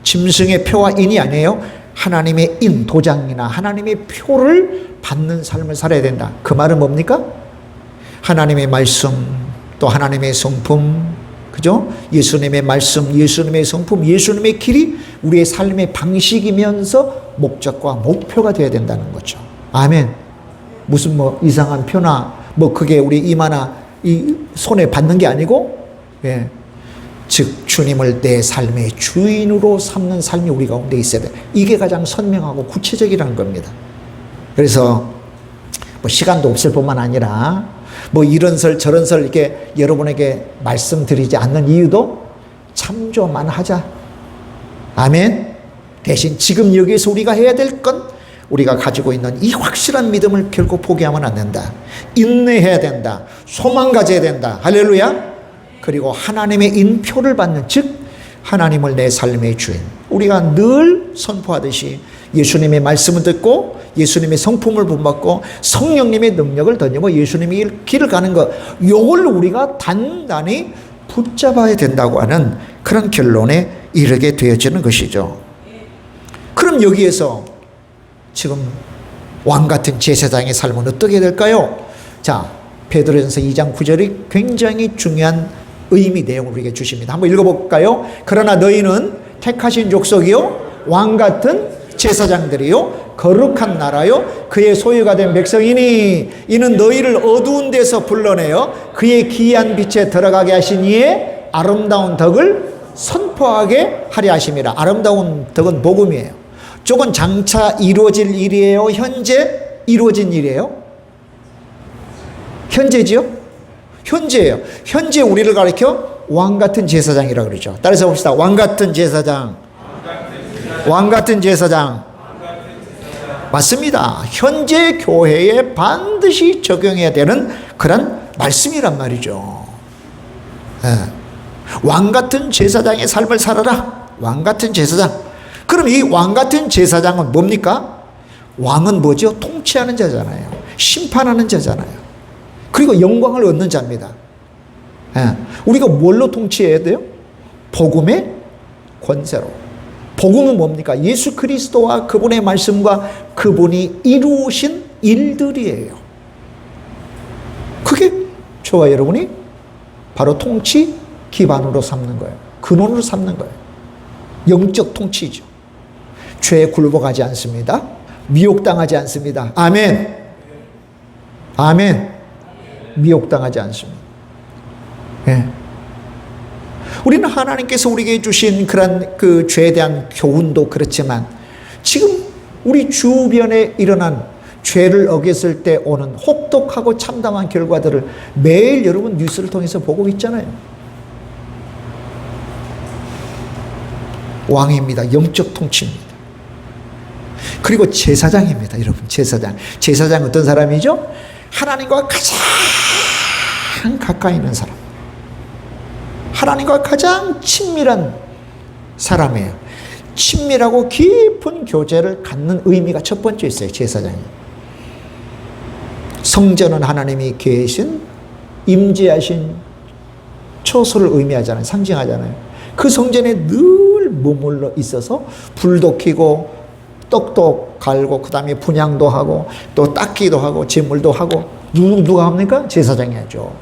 짐승의 표와 인이 아니에요. 하나님의 인, 도장이나 하나님의 표를 받는 삶을 살아야 된다. 그 말은 뭡니까? 하나님의 말씀, 또 하나님의 성품, 그죠? 예수님의 말씀, 예수님의 성품, 예수님의 길이 우리의 삶의 방식이면서 목적과 목표가 되어야 된다는 거죠. 아멘. 무슨 이상한 표나 그게 우리 이마나 이 손에 받는 게 아니고, 즉 주님을 내 삶의 주인으로 삼는 삶이 우리 가운데 있어야 돼. 이게 가장 선명하고 구체적이라는 겁니다. 그래서 시간도 없을 뿐만 아니라 이런 설 저런 설 이렇게 여러분에게 말씀드리지 않는 이유도 참조만 하자. 아멘. 대신 지금 여기에서 우리가 해야 될 건 우리가 가지고 있는 이 확실한 믿음을 결코 포기하면 안 된다. 인내해야 된다. 소망 가져야 된다. 할렐루야. 그리고 하나님의 인표를 받는, 즉 하나님을 내 삶의 주인, 우리가 늘 선포하듯이 예수님의 말씀을 듣고 예수님의 성품을 본받고 성령님의 능력을 던지고 예수님이 길을 가는 것, 요걸 우리가 단단히 붙잡아야 된다고 하는 그런 결론에 이르게 되어지는 것이죠. 그럼 여기에서 지금 왕같은 제사장의 삶은 어떻게 될까요? 자, 베드로전서 2장 9절이 굉장히 중요한 의미 내용을 우리에게 주십니다. 한번 읽어볼까요? 그러나 너희는 택하신 족속이요 왕같은 제사장들이요 거룩한 나라요 그의 소유가 된 백성이니 이는 너희를 어두운 데서 불러내어 그의 기이한 빛에 들어가게 하신 이의 아름다운 덕을 선포하게 하려 하심이라. 아름다운 덕은 복음이에요. 저건 장차 이루어질 일이에요? 현재 이루어진 일이에요? 현재지요? 현재예요. 현재 우리를 가리켜 왕같은 제사장이라고 그러죠. 따라서 봅시다. 왕같은 제사장. 왕같은 제사장. 맞습니다. 현재 교회에 반드시 적용해야 되는 그런 말씀이란 말이죠. 왕같은 제사장의 삶을 살아라. 왕같은 제사장. 그럼 이 왕같은 제사장은 뭡니까? 왕은 뭐죠? 통치하는 자잖아요. 심판하는 자잖아요. 그리고 영광을 얻는 자입니다. 우리가 뭘로 통치해야 돼요? 복음의 권세로. 복음은 뭡니까? 예수 그리스도와 그분의 말씀과 그분이 이루신 일들이에요. 그게 저와 여러분이 바로 통치 기반으로 삼는 거예요. 근원으로 삼는 거예요. 영적 통치죠. 죄에 굴복하지 않습니다. 미혹당하지 않습니다. 아멘. 아멘. 미혹당하지 않습니다. 예. 우리는 하나님께서 우리에게 주신 그런 그 죄에 대한 교훈도 그렇지만 지금 우리 주변에 일어난 죄를 어겼을 때 오는 혹독하고 참담한 결과들을 매일 여러분 뉴스를 통해서 보고 있잖아요. 왕입니다. 영적 통치입니다. 그리고 제사장입니다. 여러분 제사장. 제사장 어떤 사람이죠? 하나님과 가장 가까이 있는 사람. 하나님과 가장 친밀한 사람이에요. 친밀하고 깊은 교제를 갖는 의미가 첫 번째 있어요. 제사장이. 성전은 하나님이 계신 임재하신 처소를 의미하잖아요. 상징하잖아요. 그 성전에 늘 머물러 있어서 불도 켜고 떡도 갈고 그 다음에 분향도 하고 또 닦기도 하고 제물도 하고 누가 합니까? 제사장이 하죠.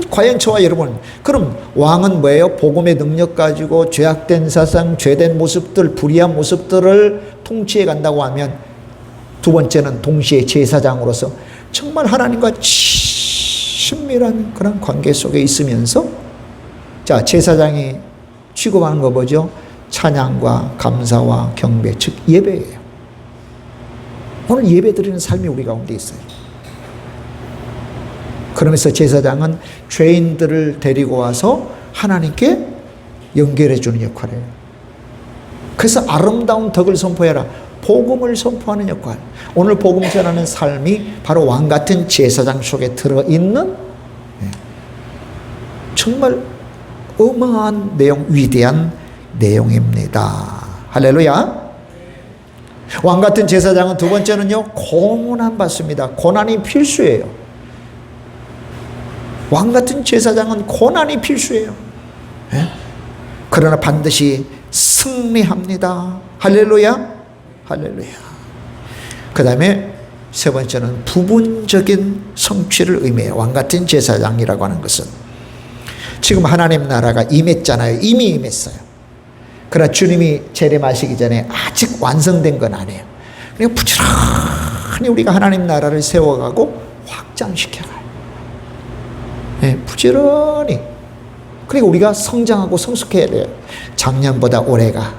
과연 저와 여러분, 그럼 왕은 뭐예요? 복음의 능력 가지고 죄악된 사상, 죄된 모습들, 불의한 모습들을 통치해 간다고 하면 두 번째는 동시에 제사장으로서 정말 하나님과 친밀한 그런 관계 속에 있으면서 자, 제사장이 취급하는 거 뭐죠? 찬양과 감사와 경배, 즉 예배예요. 오늘 예배 드리는 삶이 우리 가운데 있어요. 그러면서 제사장은 죄인들을 데리고 와서 하나님께 연결해 주는 역할이에요. 그래서 아름다운 덕을 선포해라. 복음을 선포하는 역할. 오늘 복음 전하는 삶이 바로 왕같은 제사장 속에 들어있는 정말 어마어마한 내용, 위대한 내용입니다. 할렐루야. 왕같은 제사장은 두 번째는요, 고난 받습니다. 고난이 필수예요. 왕같은 제사장은 고난이 필수예요. 그러나 반드시 승리합니다. 할렐루야. 할렐루야. 그 다음에 세 번째는 부분적인 성취를 의미해요. 왕같은 제사장이라고 하는 것은 지금 하나님 나라가 임했잖아요. 이미 임했어요. 그러나 주님이 재림하시기 전에 아직 완성된 건 아니에요. 그러니까 부지런히 우리가 하나님 나라를 세워가고 확장시켜가요. 네, 부지런히. 그리고 우리가 성장하고 성숙해야 돼요. 작년보다 올해가,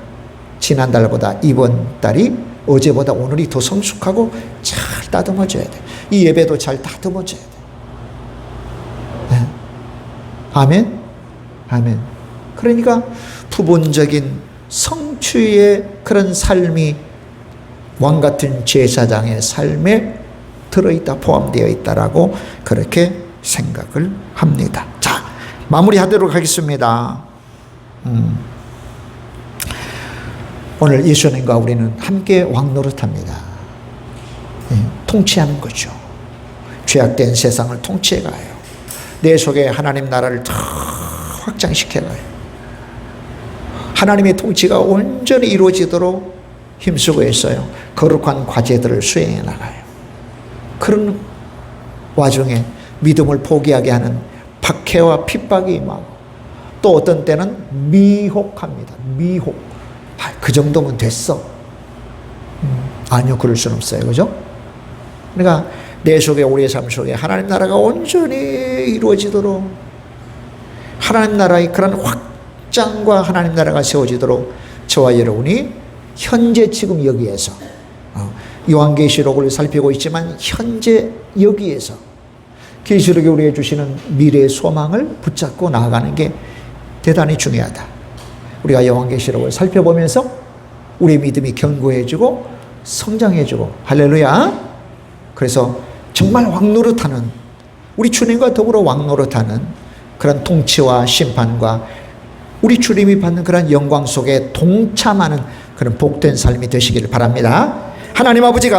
지난달보다 이번 달이, 어제보다 오늘이 더 성숙하고 잘 다듬어져야 돼요. 이 예배도 잘 다듬어져야 돼요. 네. 아멘. 아멘. 그러니까 부분적인 성취의 그런 삶이 왕 같은 제사장의 삶에 들어있다, 포함되어 있다라고 그렇게 생각을 합니다. 자, 마무리하도록 하겠습니다. 오늘 예수님과 우리는 함께 왕 노릇합니다. 통치하는 거죠. 죄악된 세상을 통치해가요. 내 속에 하나님 나라를 더 확장시켜가요. 하나님의 통치가 온전히 이루어지도록 힘쓰고 있어요. 거룩한 과제들을 수행해 나가요. 그런 와중에 믿음을 포기하게 하는 박해와 핍박이 임하고 또 어떤 때는 미혹합니다. 미혹. 그 정도면 됐어. 아니요, 그럴 수는 없어요. 그죠? 그러니까 내 속에, 우리의 삶 속에 하나님 나라가 온전히 이루어지도록, 하나님 나라의 그런 확장과 하나님 나라가 세워지도록 저와 여러분이 현재 지금 여기에서 요한계시록을 살피고 있지만 현재 여기에서 계시록이 우리에게 주시는 미래의 소망을 붙잡고 나아가는 게 대단히 중요하다. 우리가 요한계시록을 살펴보면서 우리의 믿음이 견고해지고 성장해지고, 할렐루야. 그래서 정말 왕노릇하는, 우리 주님과 더불어 왕노릇하는 그런 통치와 심판과 우리 주님이 받는 그런 영광 속에 동참하는 그런 복된 삶이 되시기를 바랍니다. 하나님 아버지가